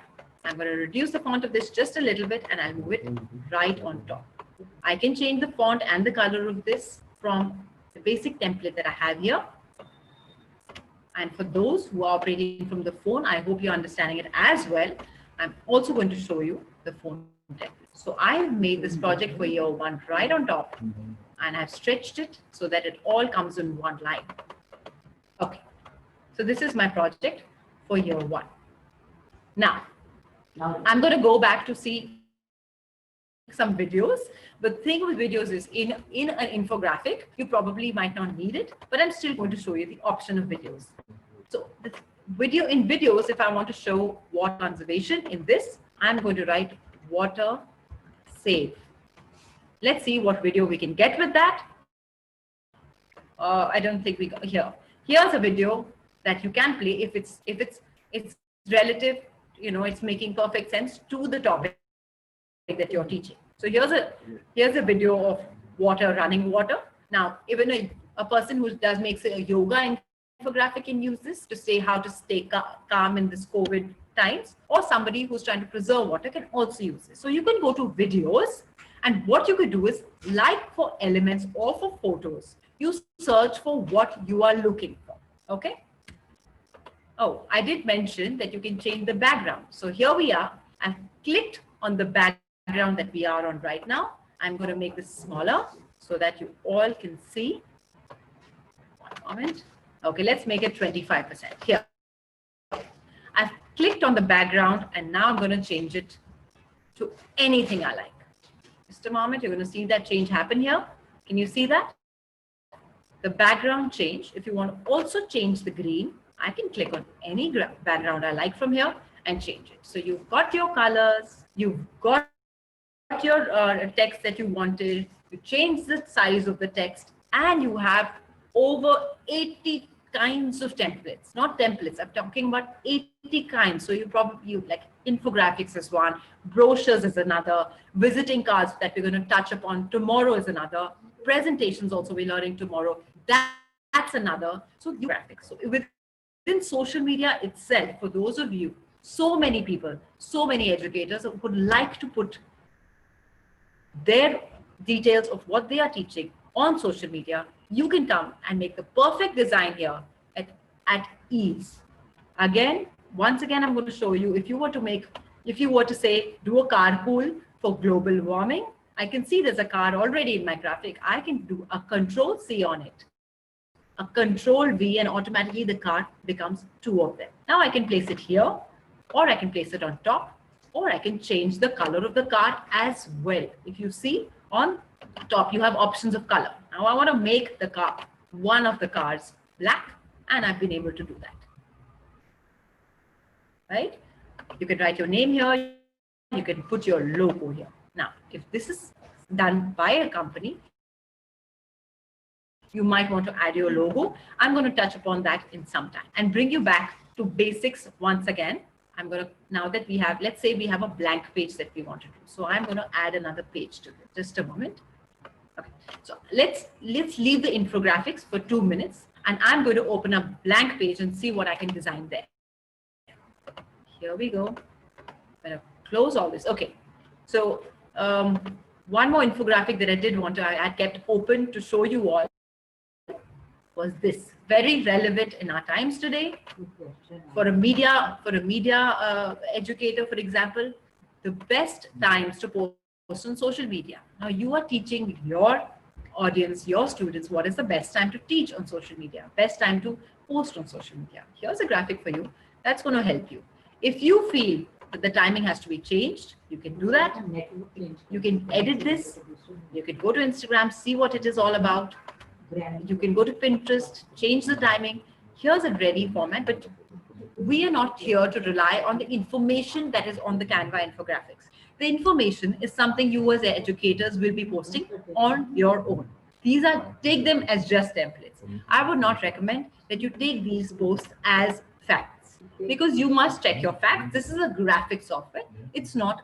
I'm going to reduce the font of this just a little bit and I'll move it right on top. I can change the font and the color of this from the basic template that I have here. And for those who are operating from the phone, I hope you're understanding it as well. I'm also going to show you the phone template. So I've made this project for year 1 right on top, and I've stretched it so that it all comes in one line. Okay, so this is my project for year 1. Now, I'm going to go back to see some videos. The thing with videos is in an infographic, you probably might not need it, but I'm still going to show you the option of videos. So the in videos, if I want to show water conservation in this, I'm going to write water save. Let's see what video we can get with that. I don't think we got here. Here's a video that you can play if it's relative, you know, it's making perfect sense to the topic that you're teaching. So here's a video of running water. Now, even a person who makes a yoga infographic can use this to say how to stay calm in this COVID times, or somebody who's trying to preserve water can also use this. So you can go to videos, and what you could do is, like for elements or for photos, you search for what you are looking for. Okay. Oh, I did mention that you can change the background. So here we are. I've clicked on the background that we are on right now. I'm going to make this smaller so that you all can see. One moment. Okay, let's make it 25%. Here. I've clicked on the background, and now I'm going to change it to anything I like. Just a moment. You're going to see that change happen here. Can you see that? The background change. If you want to also change the green, I can click on any background I like from here and change it. So you've got your colors, you've got your text that you wanted, you change the size of the text, and you have over 80 kinds of templates. Not templates, I'm talking about 80 kinds. So you probably like infographics is one, brochures is another, visiting cards that we're going to touch upon tomorrow is another, presentations also we're learning tomorrow. That's another. So graphics. So within social media itself, for those of you, so many people, so many educators who would like to put their details of what they are teaching on social media, you can come and make the perfect design here at ease. Once again, I'm going to show you, if you were to say, do a carpool for global warming, I can see there's a car already in my graphic. I can do a Control C on it, a Control V, and automatically the car becomes two of them. Now I can place it here, or I can place it on top, or I can change the color of the car as well. If you see on top, you have options of color. Now I want to make the car, one of the cars, black, and I've been able to do that. Right? You can write your name here. You can put your logo here. Now, if this is done by a company, you might want to add your logo. I'm going to touch upon that in some time and bring you back to basics once again. I'm going to, now that we have, let's say we have a blank page that we want to do. So I'm going to add another page to it. Just a moment. Okay. So let's leave the infographics for 2 minutes, and I'm going to open a blank page and see what I can design there. Here we go. I'm going to close all this. Okay. So one more infographic that I did want to, I kept open to show you all was this, very relevant in our times today. For a media educator, for example, the best times to post on social media. Now you are teaching your audience, your students, what is the best time to teach on social media, best time to post on social media. Here's a graphic for you that's going to help you. If you feel that the timing has to be changed, you can do that. You can edit this. You can go to Instagram, see what it is all about. You can go to Pinterest, change the timing. Here's a ready format, but we are not here to rely on the information that is on the Canva infographics. The information is something you as educators will be posting on your own. Take them as just templates. I would not recommend that you take these posts as facts, because you must check your facts. This is a graphic software. It's not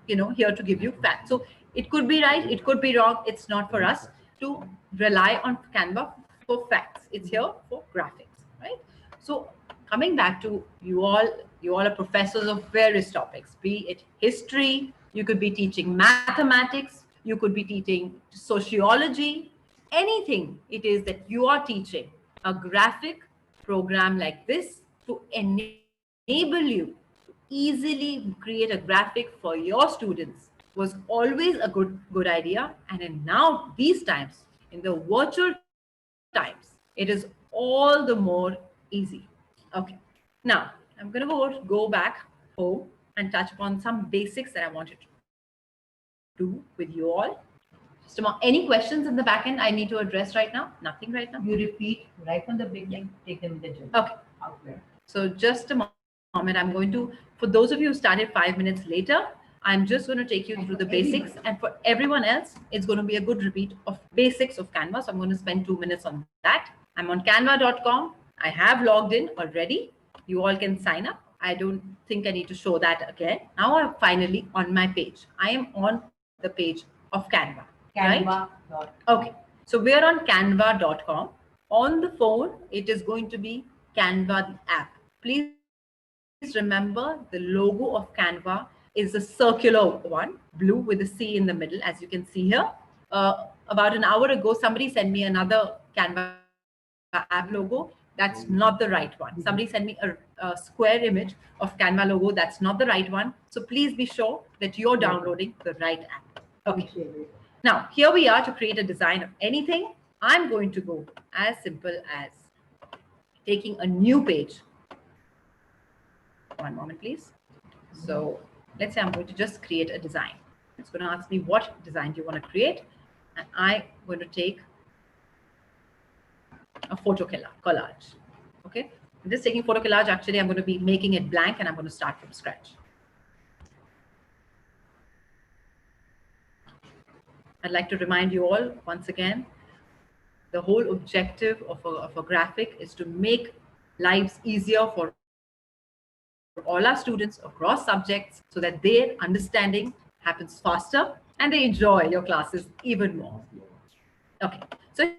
here to give you facts. So it could be right, it could be wrong. It's not for us to rely on Canva for facts. It's here for graphics, right? So coming back to you all are professors of various topics, be it history, you could be teaching mathematics, you could be teaching sociology, anything it is that you are teaching. A graphic program like this to enable you to easily create a graphic for your students was always a good idea. And in now these times, in the virtual times, it is all the more easy. Okay, now I'm going to go back home and touch upon some basics that I wanted to do with you all. Any questions in the back end I need to address right now? Nothing right now? You repeat right from the beginning, take them in the journey. Okay. Out there. So just a moment, I'm going to, for those of you who started 5 minutes later, I'm just going to take you through the basics, and for everyone else, it's going to be a good repeat of basics of Canva. So I'm going to spend 2 minutes on that. I'm on canva.com. I have logged in already. You all can sign up. I don't think I need to show that again. Now I'm finally on my page. I am on the page of Canva. Canva. Right? Okay. So we're on canva.com. On the phone, it is going to be Canva the app. Please remember the logo of Canva is a circular one, blue with a C in the middle, as you can see here. About an hour ago, somebody sent me another Canva app logo. That's not the right one. Somebody sent me a square image of Canva logo. That's not the right one. So please be sure that you're downloading the right app. Okay. Now, here we are to create a design of anything. I'm going to go as simple as taking a new page. One moment, please. So let's say I'm going to just create a design. It's going to ask me what design do you want to create. And I'm going to take a photo collage. Okay. I'm just taking photo collage. Actually, I'm going to be making it blank and I'm going to start from scratch. I'd like to remind you all once again, the whole objective of a graphic is to make lives easier for all our students across subjects so that their understanding happens faster and they enjoy your classes even more. Okay, so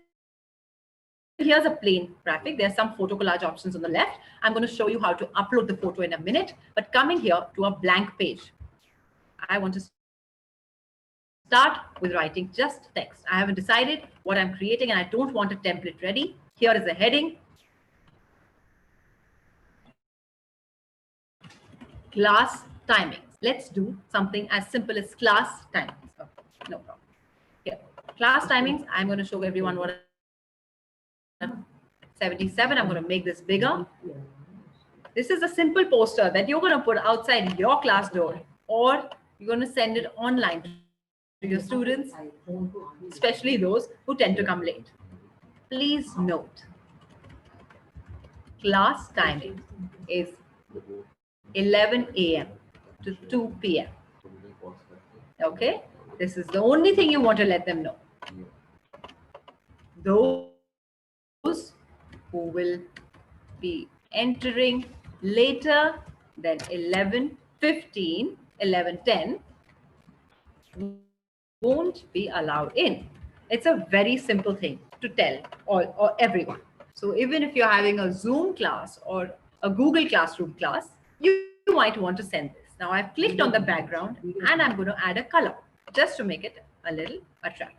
here's a plain graphic. There's some photo collage options on the left. I'm going to show you how to upload the photo in a minute, but coming here to a blank page, I want to start with writing just text. I haven't decided what I'm creating and I don't want a template ready. Here is a heading. Class timings. Let's do something as simple as class timings. Okay, no problem. Here, class timings. I'm going to show everyone what 77. I'm going to make this bigger. This is a simple poster that you're going to put outside your class door, or you're going to send it online to your students, especially those who tend to come late. Please note, class timing is 11 a.m. to 2 p.m. Okay, this is the only thing you want to let them know. Those who will be entering later than 11:15, 11:10 won't be allowed in. It's a very simple thing to tell all or everyone. So even if you're having a Zoom class or a Google Classroom class, you might want to send this. Now I've clicked on the background and I'm going to add a color just to make it a little attractive.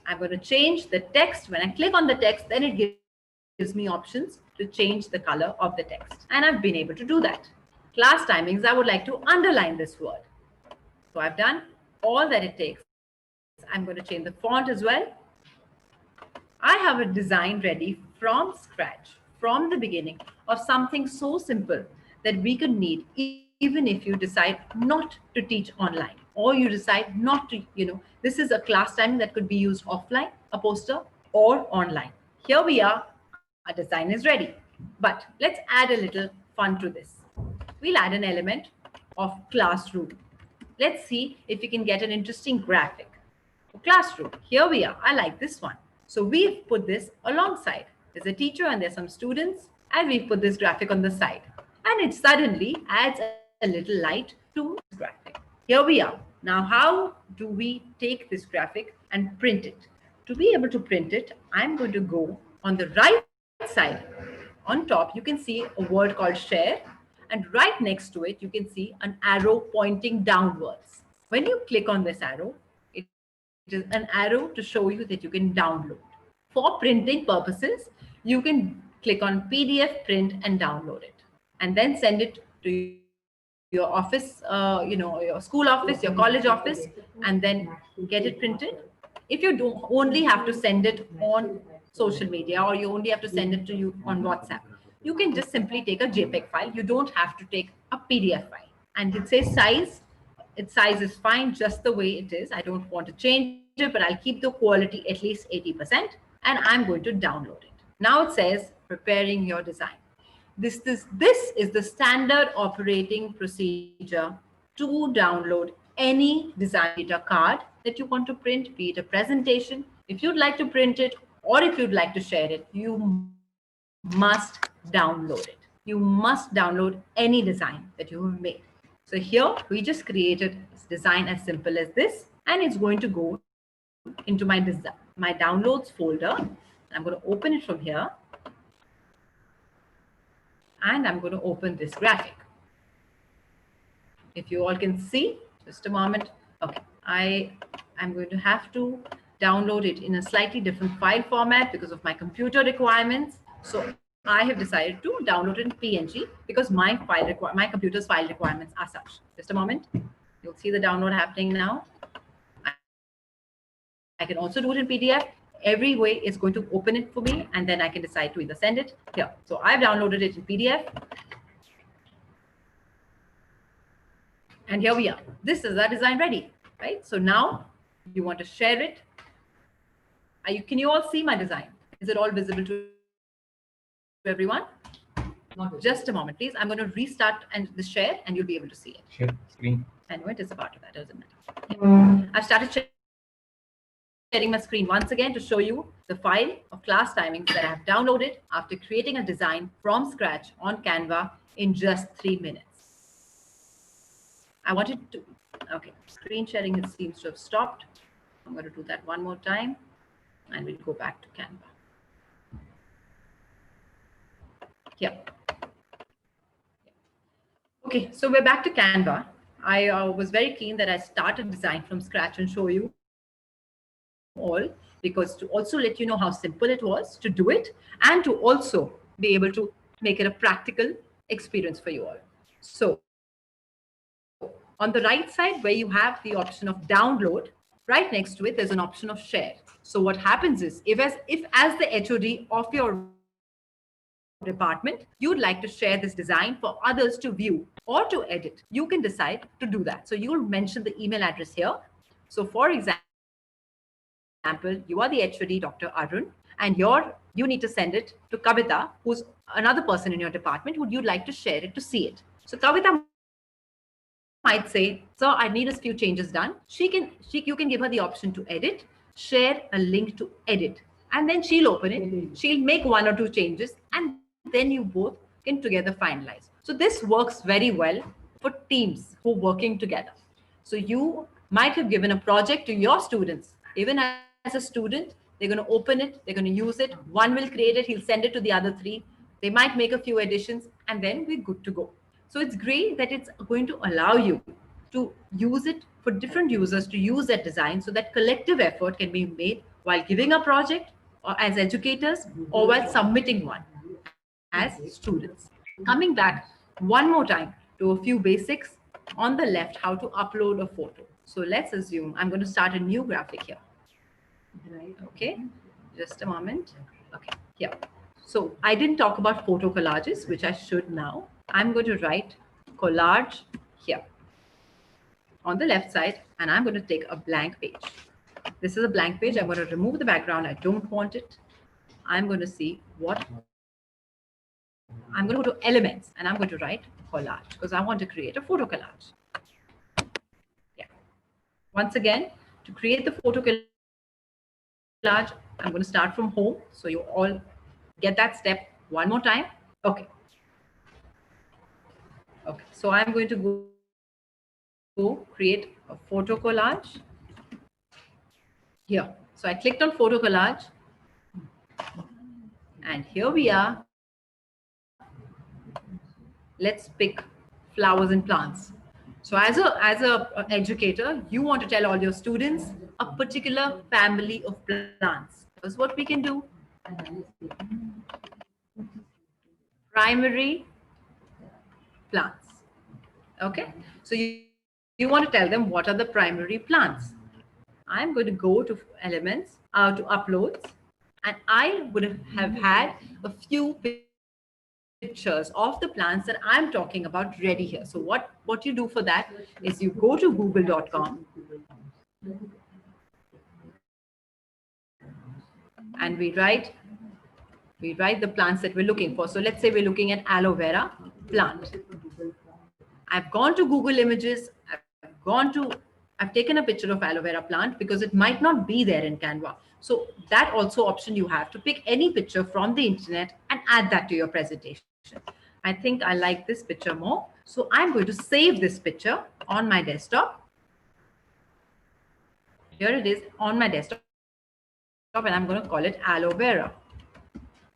I'm going to change the text. When I click on the text, then it gives me options to change the color of the text. And I've been able to do that. Class timings, I would like to underline this word. So I've done all that it takes. I'm going to change the font as well. I have a design ready from scratch, from the beginning, of something so simple that we could need even if you decide not to teach online, or you decide not to, this is a class timing that could be used offline, a poster, or online. Here we are, our design is ready. But let's add a little fun to this. We'll add an element of classroom. Let's see if we can get an interesting graphic. Classroom, here we are. I like this one. So we've put this alongside. There's a teacher and there's some students, and we've put this graphic on the side. And it suddenly adds a little light to this graphic. Here we are. Now, how do we take this graphic and print it? To be able to print it, I'm going to go on the right side. On top, you can see a word called share. And right next to it, you can see an arrow pointing downwards. When you click on this arrow, it is an arrow to show you that you can download. For printing purposes, you can click on PDF, print, and download it. And then send it to your office, your school office, your college office, and then get it printed. If you don't only have to send it on social media, or you only have to send it to you on WhatsApp, you can just simply take a JPEG file. You don't have to take a PDF file. And it says size. Its size is fine just the way it is. I don't want to change it, but I'll keep the quality at least 80%, and I'm going to download it. Now it says preparing your design. This is the standard operating procedure to download any design data card that you want to print, be it a presentation. If you'd like to print it, or if you'd like to share it, you must download it. You must download any design that you have made. So here we just created a design as simple as this, and it's going to go into my downloads folder. I'm going to open it from here. And I'm going to open this graphic. If you all can see, just a moment. Okay, I'm going to have to download it in a slightly different file format because of my computer requirements. So I have decided to download it in PNG because my computer's file requirements are such. Just a moment. You'll see the download happening now. I can also do it in PDF. Every way is going to open it for me, and then I can decide to either send it here. So I've downloaded it in PDF. And here we are. This is our design ready, right? So now you want to share it. Can you all see my design? Is it all visible to everyone? Just a moment, please. I'm going to restart and the share, and you'll be able to see it. Share screen. I know it is a part of that. Doesn't matter. I've started sharing my screen once again to show you the file of class timings that I have downloaded after creating a design from scratch on Canva in just 3 minutes. I wanted to, okay, screen sharing, it seems to have stopped. I'm going to do that one more time and we'll go back to Canva. Here. Okay, so we're back to Canva. I was very keen that I start a design from scratch and show you all, because to also let you know how simple it was to do it and to also be able to make it a practical experience for you all. So on the right side where you have the option of download, right next to it, there's an option of share. So what happens is if as the HOD of your department, you'd like to share this design for others to view or to edit, you can decide to do that. So you'll mention the email address here. So for example, you are the HOD, Dr. Arun, and you need to send it to Kavita, who's another person in your department who you'd like to share it to see it. So Kavita might say, "Sir, I need a few changes done." You can give her the option to edit, share a link to edit, and then she'll open it. She'll make 1 or 2 changes, and then you both can together finalize. So this works very well for teams who are working together. So you might have given a project to your students. Even as a student, they're going to open it, they're going to use it. One will create it, he'll send it to the other 3. They might make a few additions, and then we're good to go. So it's great that it's going to allow you to use it for different users to use that design, so that collective effort can be made while giving a project or as educators or while submitting one as students. Coming back one more time to a few basics on the left, how to upload a photo. So let's assume I'm going to start a new graphic here. Okay, just a moment. Okay, here. So I didn't talk about photo collages, which I should now. I'm going to write collage here on the left side, and I'm going to take a blank page. This is a blank page. I'm going to remove the background. I don't want it. I'm going to see what I'm going to go to elements, and I'm going to write collage because I want to create a photo collage. Yeah. Once again, to create the photo collage, I'm going to start from home. So you all get that step one more time. Okay. Okay. So I'm going to go create a photo collage here. So I clicked on photo collage, and here we are. Let's pick flowers and plants. So as a educator, you want to tell all your students a particular family of plants. That's what we can do. Primary plants. Okay. So you want to tell them what are the primary plants. I'm going to go to elements, to uploads, and I would have had a few pictures of the plants that I'm talking about ready here. So what you do for that is you go to google.com and we write the plants that we're looking for. So let's say we're looking at aloe vera plant. I've gone to Google Images. I've taken a picture of aloe vera plant because it might not be there in Canva. So that also option you have to pick any picture from the internet and add that to your presentation. I think I like this picture more. So I'm going to save this picture on my desktop. Here it is on my desktop, and I'm going to call it aloe vera.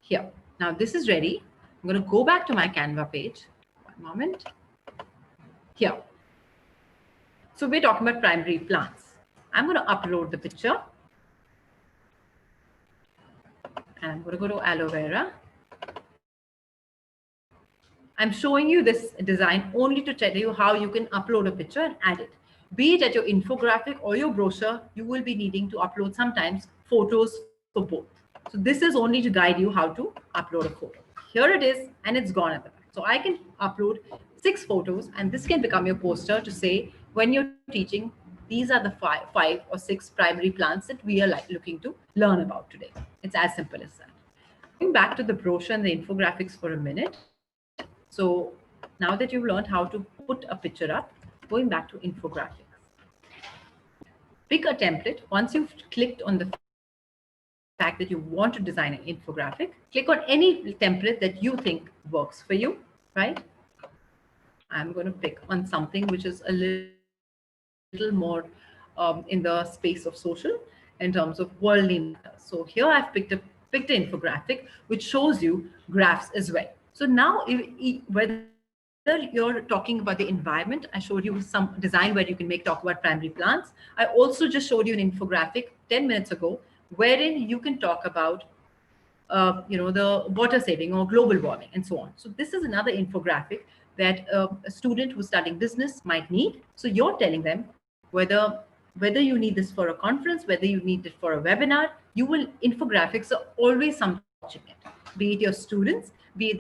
Here. Now this is ready. I'm going to go back to my Canva page. One moment. Here. So we're talking about primary plants. I'm going to upload the picture. And I'm going to go to aloe vera. I'm showing you this design only to tell you how you can upload a picture and add it. Be it at your infographic or your brochure, you will be needing to upload sometimes photos for both. So this is only to guide you how to upload a photo. Here it is, and it's gone at the back. So I can upload 6 photos, and this can become your poster to say when you're teaching, these are the five or 6 primary plants that we are looking to learn about today. It's as simple as that. Going back to the brochure and the infographics for a minute. So now that you've learned how to put a picture up, going back to infographics. Pick a template. Once you've clicked on the fact that you want to design an infographic, click on any template that you think works for you, right? I'm going to pick on something which is a little more in the space of social in terms of worldly matters. So here I've picked an infographic which shows you graphs as well. So now whether you're talking about the environment, I showed you some design where you can talk about primary plants. I also just showed you an infographic 10 minutes ago wherein you can talk about the water saving or global warming and so on. So this is another infographic that a student who's studying business might need. So you're telling them whether you need this for a conference, whether you need it for a webinar, infographics are always something watching it, be it your students, be it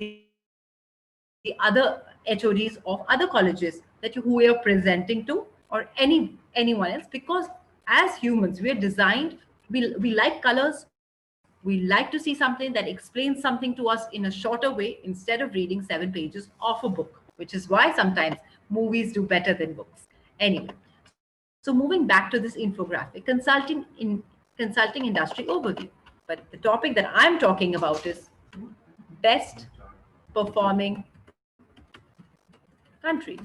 the other HODs of other colleges who we are presenting to, or anyone else, because as humans, we are designed, we like colors, we like to see something that explains something to us in a shorter way instead of reading 7 pages of a book, which is why sometimes movies do better than books. Anyway, so moving back to this infographic, consulting industry overview. But the topic that I'm talking about is best performing countries.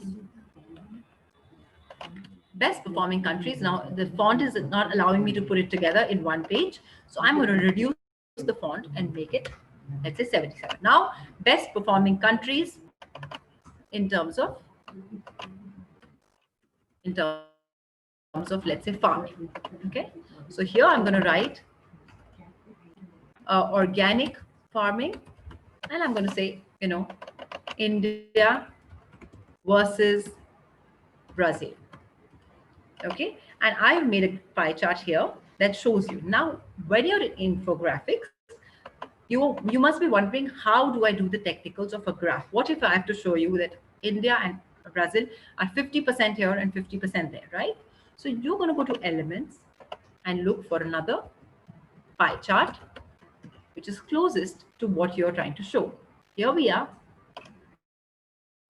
Best performing countries. Now the font is not allowing me to put it together in one page. So I'm going to reduce the font and make it, let's say 77. Now, best performing countries in terms of let's say farming. Okay. So here I'm going to write organic farming, and I'm going to say, India versus Brazil. Okay, and I've made a pie chart here that shows you. Now, when you're in infographics, you must be wondering, how do I do the technicals of a graph? What if I have to show you that India and Brazil are 50% here and 50% there, right? So you're going to go to elements and look for another pie chart, which is closest to what you're trying to show. Here we are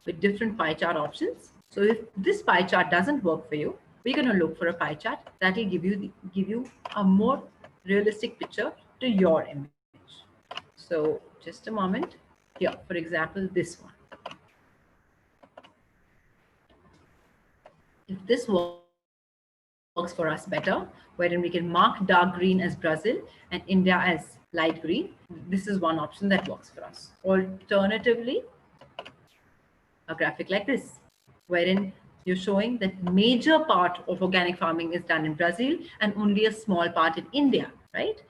with different pie chart options. So if this pie chart doesn't work for you, we're going to look for a pie chart that will give you a more realistic picture to your image. So just a moment. Here, for example, this one. If this works for us better, wherein we can mark dark green as Brazil and India as light green, this is one option that works for us. Alternatively, a graphic like this, wherein you're showing that major part of organic farming is done in Brazil and only a small part in India, right?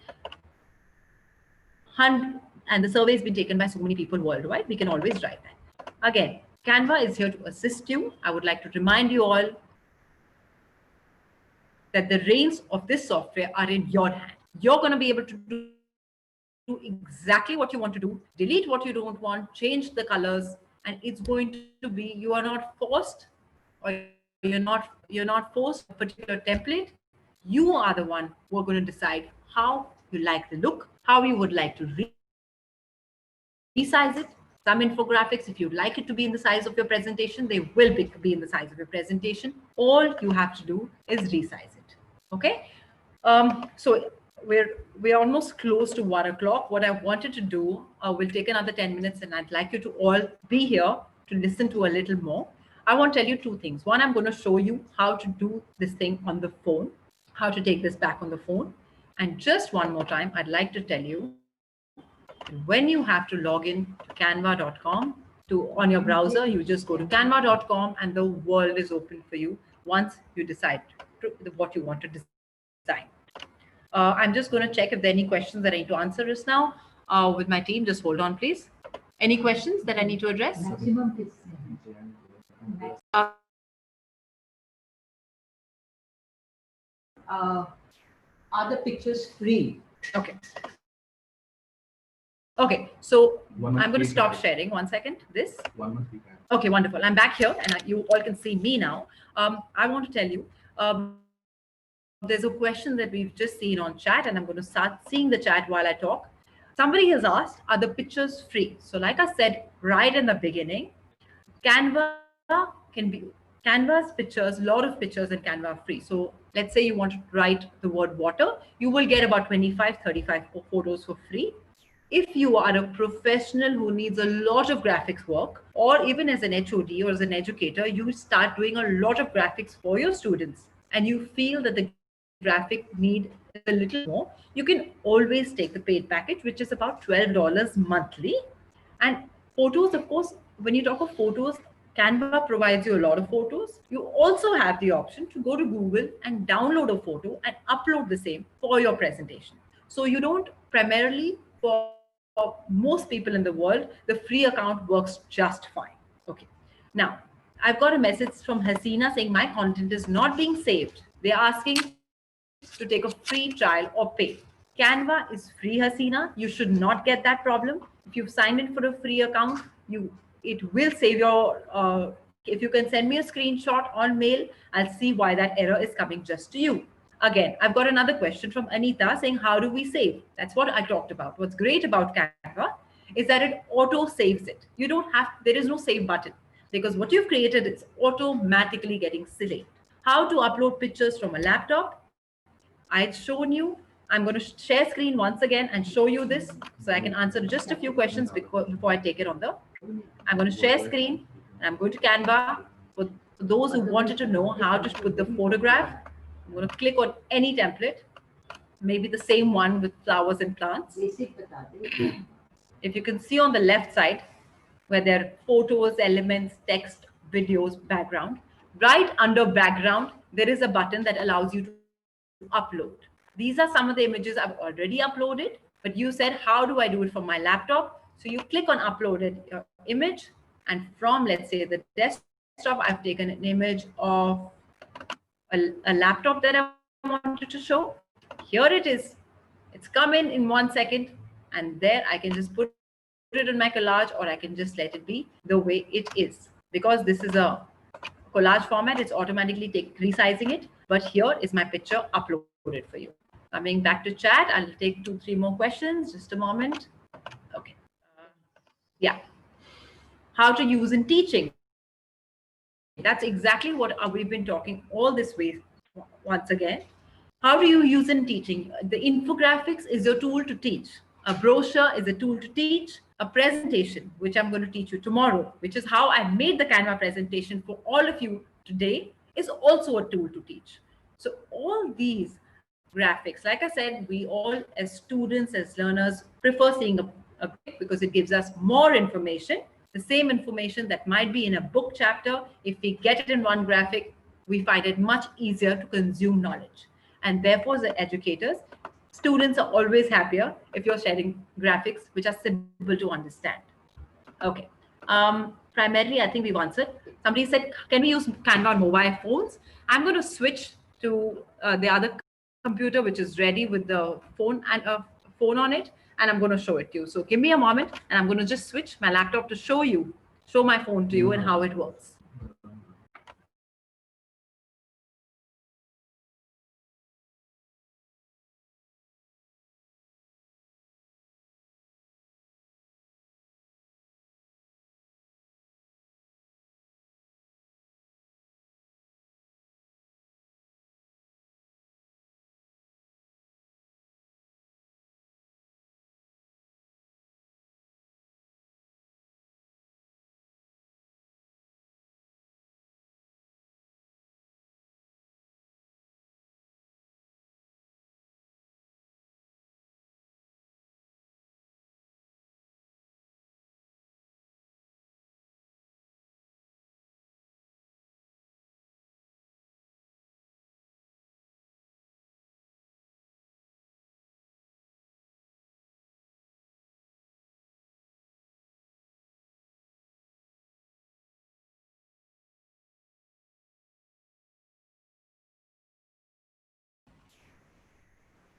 And the survey has been taken by so many people worldwide, we can always write that. Again, Canva is here to assist you. I would like to remind you all that the reins of this software are in your hand. You're going to be able to do exactly what you want to do, delete what you don't want, change the colors, and it's going to be, you are not forced, or you're not forced a particular template. You are the one who are going to decide how you like the look, how you would like to resize it. Some infographics, if you'd like it to be in the size of your presentation, they will be in the size of your presentation. All you have to do is resize it. Okay. So we're almost close to 1 o'clock. What I wanted to do, will take another 10 minutes, and I'd like you to all be here to listen to a little more. I want to tell you 2 things. One, I'm going to show you how to do this thing on the phone, how to take this back on the phone. And just one more time, I'd like to tell you, when you have to log in to canva.com on your browser, you just go to canva.com and the world is open for you once you decide what you want to design. I'm just going to check if there are any questions that I need to answer just now with my team. Just hold on, please. Any questions that I need to address? Maximum is are the pictures free? Okay. Okay, so I'm going to stop sharing 1 second. This. Okay, wonderful. I'm back here and you all can see me now. I want to tell you, there's a question that we've just seen on chat and I'm going to start seeing the chat while I talk. Somebody has asked, are the pictures free? So like I said right in the beginning, Canva can be Canva's pictures, a lot of pictures in Canva are free. So let's say you want to write the word water, you will get about 25, 35 photos for free. If you are a professional who needs a lot of graphics work, or even as an HOD or as an educator, you start doing a lot of graphics for your students and you feel that the graphic need is a little more, you can always take the paid package, which is about $12 monthly. And photos, of course, when you talk of photos, Canva provides you a lot of photos. You also have the option to go to Google and download a photo and upload the same for your presentation. So you don't primarily, for most people in the world, the free account works just fine. Okay. Now, I've got a message from Hasina saying my content is not being saved. They're asking to take a free trial or pay. Canva is free, Hasina. You should not get that problem. If you've signed in for a free account, it will save your. If you can send me a screenshot on mail, I'll see why that error is coming just to you. Again, I've got another question from Anita saying, how do we save? That's what I talked about. What's great about Canva is that it auto saves it. You don't have, there is no save button because what you've created is automatically getting saved. How to upload pictures from a laptop? I'd shown you. I'm going to share screen once again and show you this so I can answer just a few questions before I take it on the. I'm going to share screen and I'm going to Canva. For those who wanted to know how to put the photograph, I'm going to click on any template, maybe the same one with flowers and plants. If you can see on the left side where there are photos, elements, text, videos, background, right under background, there is a button that allows you to upload. These are some of the images I've already uploaded, but you said, how do I do it from my laptop? So you click on uploaded image, and from, let's say, the desktop, I've taken an image of a laptop that I wanted to show. Here it is. It's come in 1 second, and there I can just put it in my collage, or I can just let it be the way it is. Because this is a collage format, it's automatically resizing it. But here is my picture uploaded for you. Coming back to chat, I'll take 2-3 more questions. Just a moment. Okay. Yeah. How to use in teaching. That's exactly what we've been talking all this way. Once again, how do you use in teaching? The infographics is your tool to teach. A brochure is a tool to teach. A presentation, which I'm going to teach you tomorrow, which is how I made the Canva presentation for all of you today, is also a tool to teach. So all these graphics, like I said, we all as students, as learners, prefer seeing a graphic because it gives us more information. The same information that might be in a book chapter, if we get it in one graphic, we find it much easier to consume knowledge. And therefore, as educators, students are always happier if you're sharing graphics which are simple to understand. Okay. Primarily, I think we've answered. Somebody said, can we use Canva on mobile phones? I'm going to switch to the other computer, which is ready with the phone and a phone on it, and I'm going to show it to you. So give me a moment, and I'm going to just switch my laptop to show my phone to you and how it works.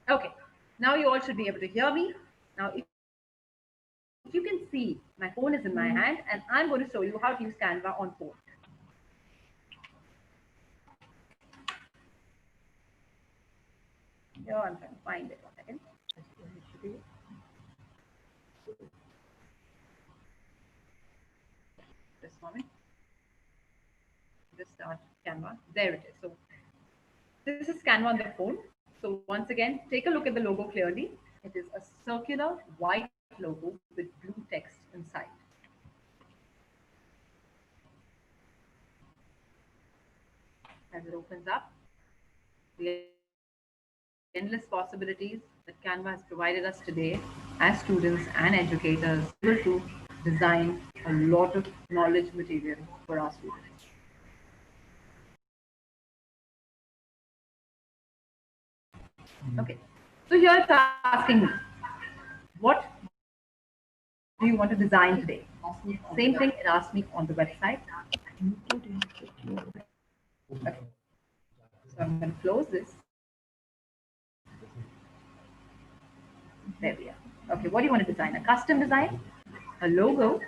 Okay, now you all should be able to hear me. Now, if you can see, my phone is in my hand and I'm going to show you how to use Canva on phone. Here, I'm trying to find it. 1 second. This moment. Just start Canva. There it is. So this is Canva on the phone. So once again, take a look at the logo clearly. It is a circular white logo with blue text inside. As it opens up, the endless possibilities that Canva has provided us today as students and educators able to design a lot of knowledge material for our students. Okay, so here it's asking me, what do you want to design today? Same thing it asked me on the website. Okay. So I'm going to close this. There we are. Okay, what do you want to design? A custom design? A logo?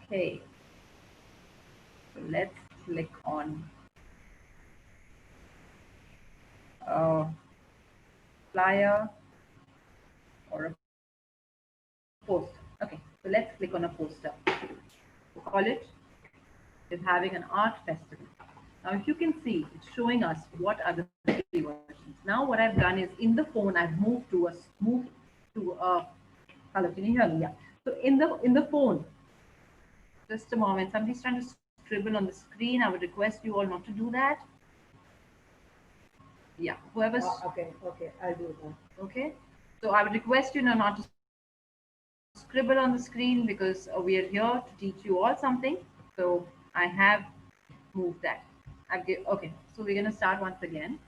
Okay. So let's click on a flyer or a poster. Okay, so let's click on a poster. College is having an art festival. Now, if you can see, it's showing us what are the three versions. Now, what I've done is in the phone, I've moved to a color. Can you hear me? Yeah. So in the phone, just a moment. Somebody's trying to scribble on the screen. I would request you all not to do that. Yeah, whoever's Okay, I'll do that. okay. So I would request you now not to scribble on the screen because we are here to teach you all something. So I have moved that. Okay, so we're going to start once again.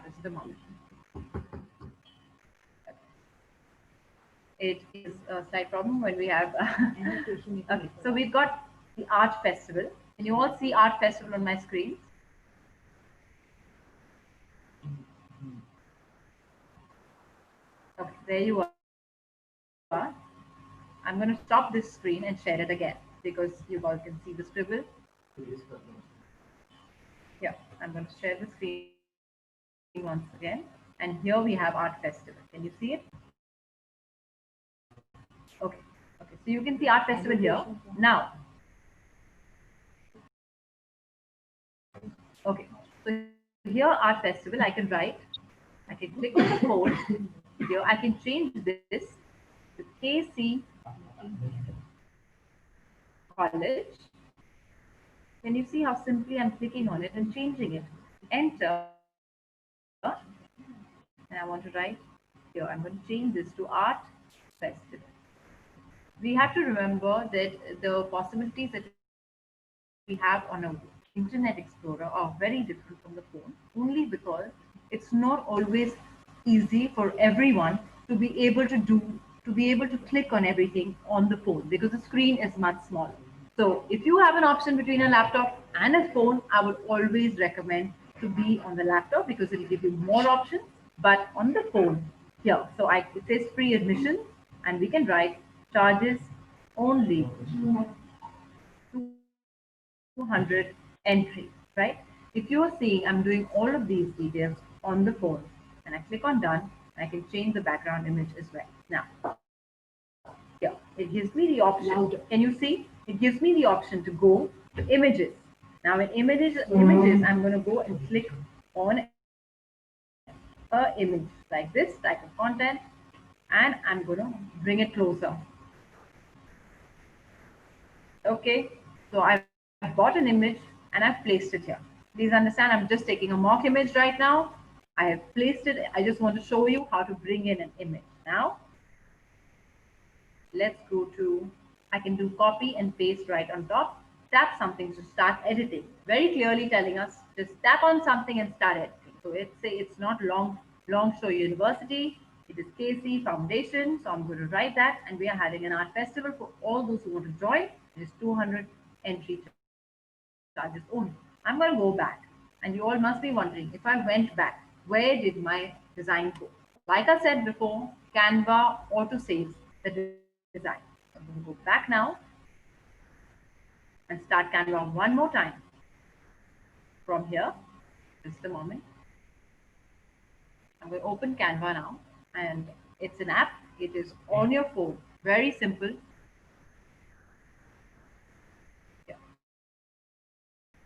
Just a moment. It is a slight problem when we have. Okay, so we've got the art festival. Can you all see art festival on my screen? Okay, there you are. I'm going to stop this screen and share it again because you all can see the scribble. Yeah, I'm going to share the screen once again. And here we have art festival. Can you see it? Okay. Okay. So you can see art festival here. Now. Okay. So here art festival, I can write. I can click on the code. Here I can change this to KC College. Can you see how simply I'm clicking on it and changing it? Enter. And I want to write here. I'm going to change this to art festival. We have to remember that the possibilities that we have on a Internet Explorer are very different from the phone, only because it's not always easy for everyone to be able to click on everything on the phone because the screen is much smaller. So if you have an option between a laptop and a phone, I would always recommend to be on the laptop because it will give you more options. But on the phone, here, so it says free admission, and we can write charges only 200 entry, right? If you are seeing I'm doing all of these details on the phone and I click on done, I can change the background image as well. Now, here, it gives me the option. Can you see? It gives me the option to go to images. Now in images, I'm going to go and click on a image like this, type of content, and I'm going to bring it closer. Okay, so I've bought an image and I've placed it here. Please understand, I'm just taking a mock image right now. I have placed it. I just want to show you how to bring in an image. Now, let's go to, I can do copy and paste right on top. Tap something to start editing. Very clearly telling us, just tap on something and start editing. So it's not Longshore University. It is KC Foundation. So I'm going to write that. And we are having an art festival for all those who want to join. It is 200 entry charges only. I'm going to go back. And you all must be wondering, if I went back, where did my design go? Like I said before, Canva auto saves the design. I'm going to go back now and start Canva one more time. From here, just a moment. I'm going to open Canva now, and it's an app. It is on your phone. Very simple. Yeah.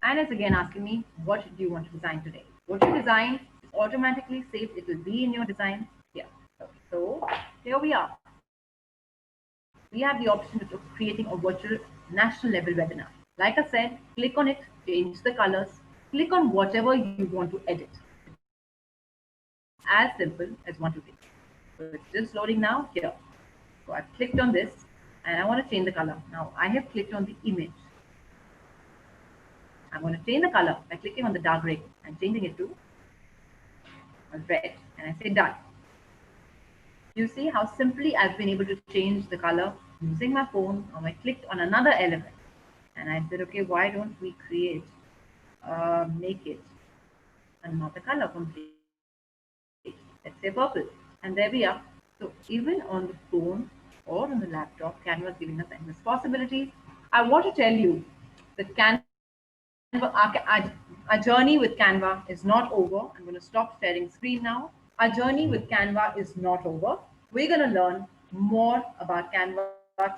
And it's again asking me, what do you want to design today? What you design is automatically saved. It will be in your design here. Okay. So here we are. We have the option of creating a virtual national level webinar. Like I said, click on it, change the colors, click on whatever you want to edit. It's as simple as 1, 2, 3. So it's just loading now here. So I've clicked on this and I want to change the color. Now I have clicked on the image. I'm going to change the color by clicking on the dark gray and changing it to red. And I say done. You see how simply I've been able to change the color using my phone. Now I clicked on another element and I said, okay, why don't we make it another color complete? Let's say purple. And there we are. So even on the phone or on the laptop, Canva is giving us endless possibilities. I want to tell you that our journey with Canva is not over. I'm going to stop sharing screen now. Our journey with Canva is not over. We're going to learn more about Canva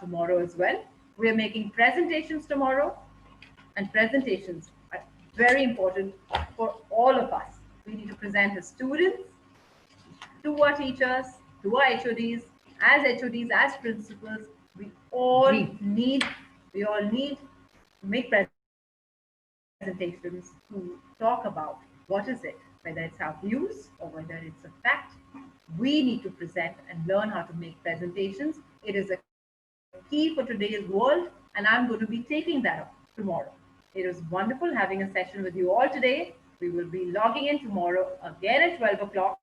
tomorrow as well. We're making presentations tomorrow, and presentations are very important for all of us. We need to present as students, to our teachers, to our HODs, as principals. We all need to make presentations to talk about what is it, whether it's our views or whether it's a fact. We need to present and learn how to make presentations. It is a key for today's world, and I'm going to be taking that up tomorrow. It was wonderful having a session with you all today. We will be logging in tomorrow again at 12 o'clock,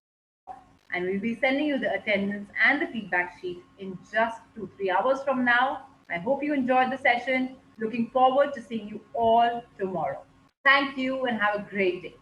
and we'll be sending you the attendance and the feedback sheet in just 2-3 hours from now. I hope you enjoyed the session. Looking forward to seeing you all tomorrow. Thank you and have a great day.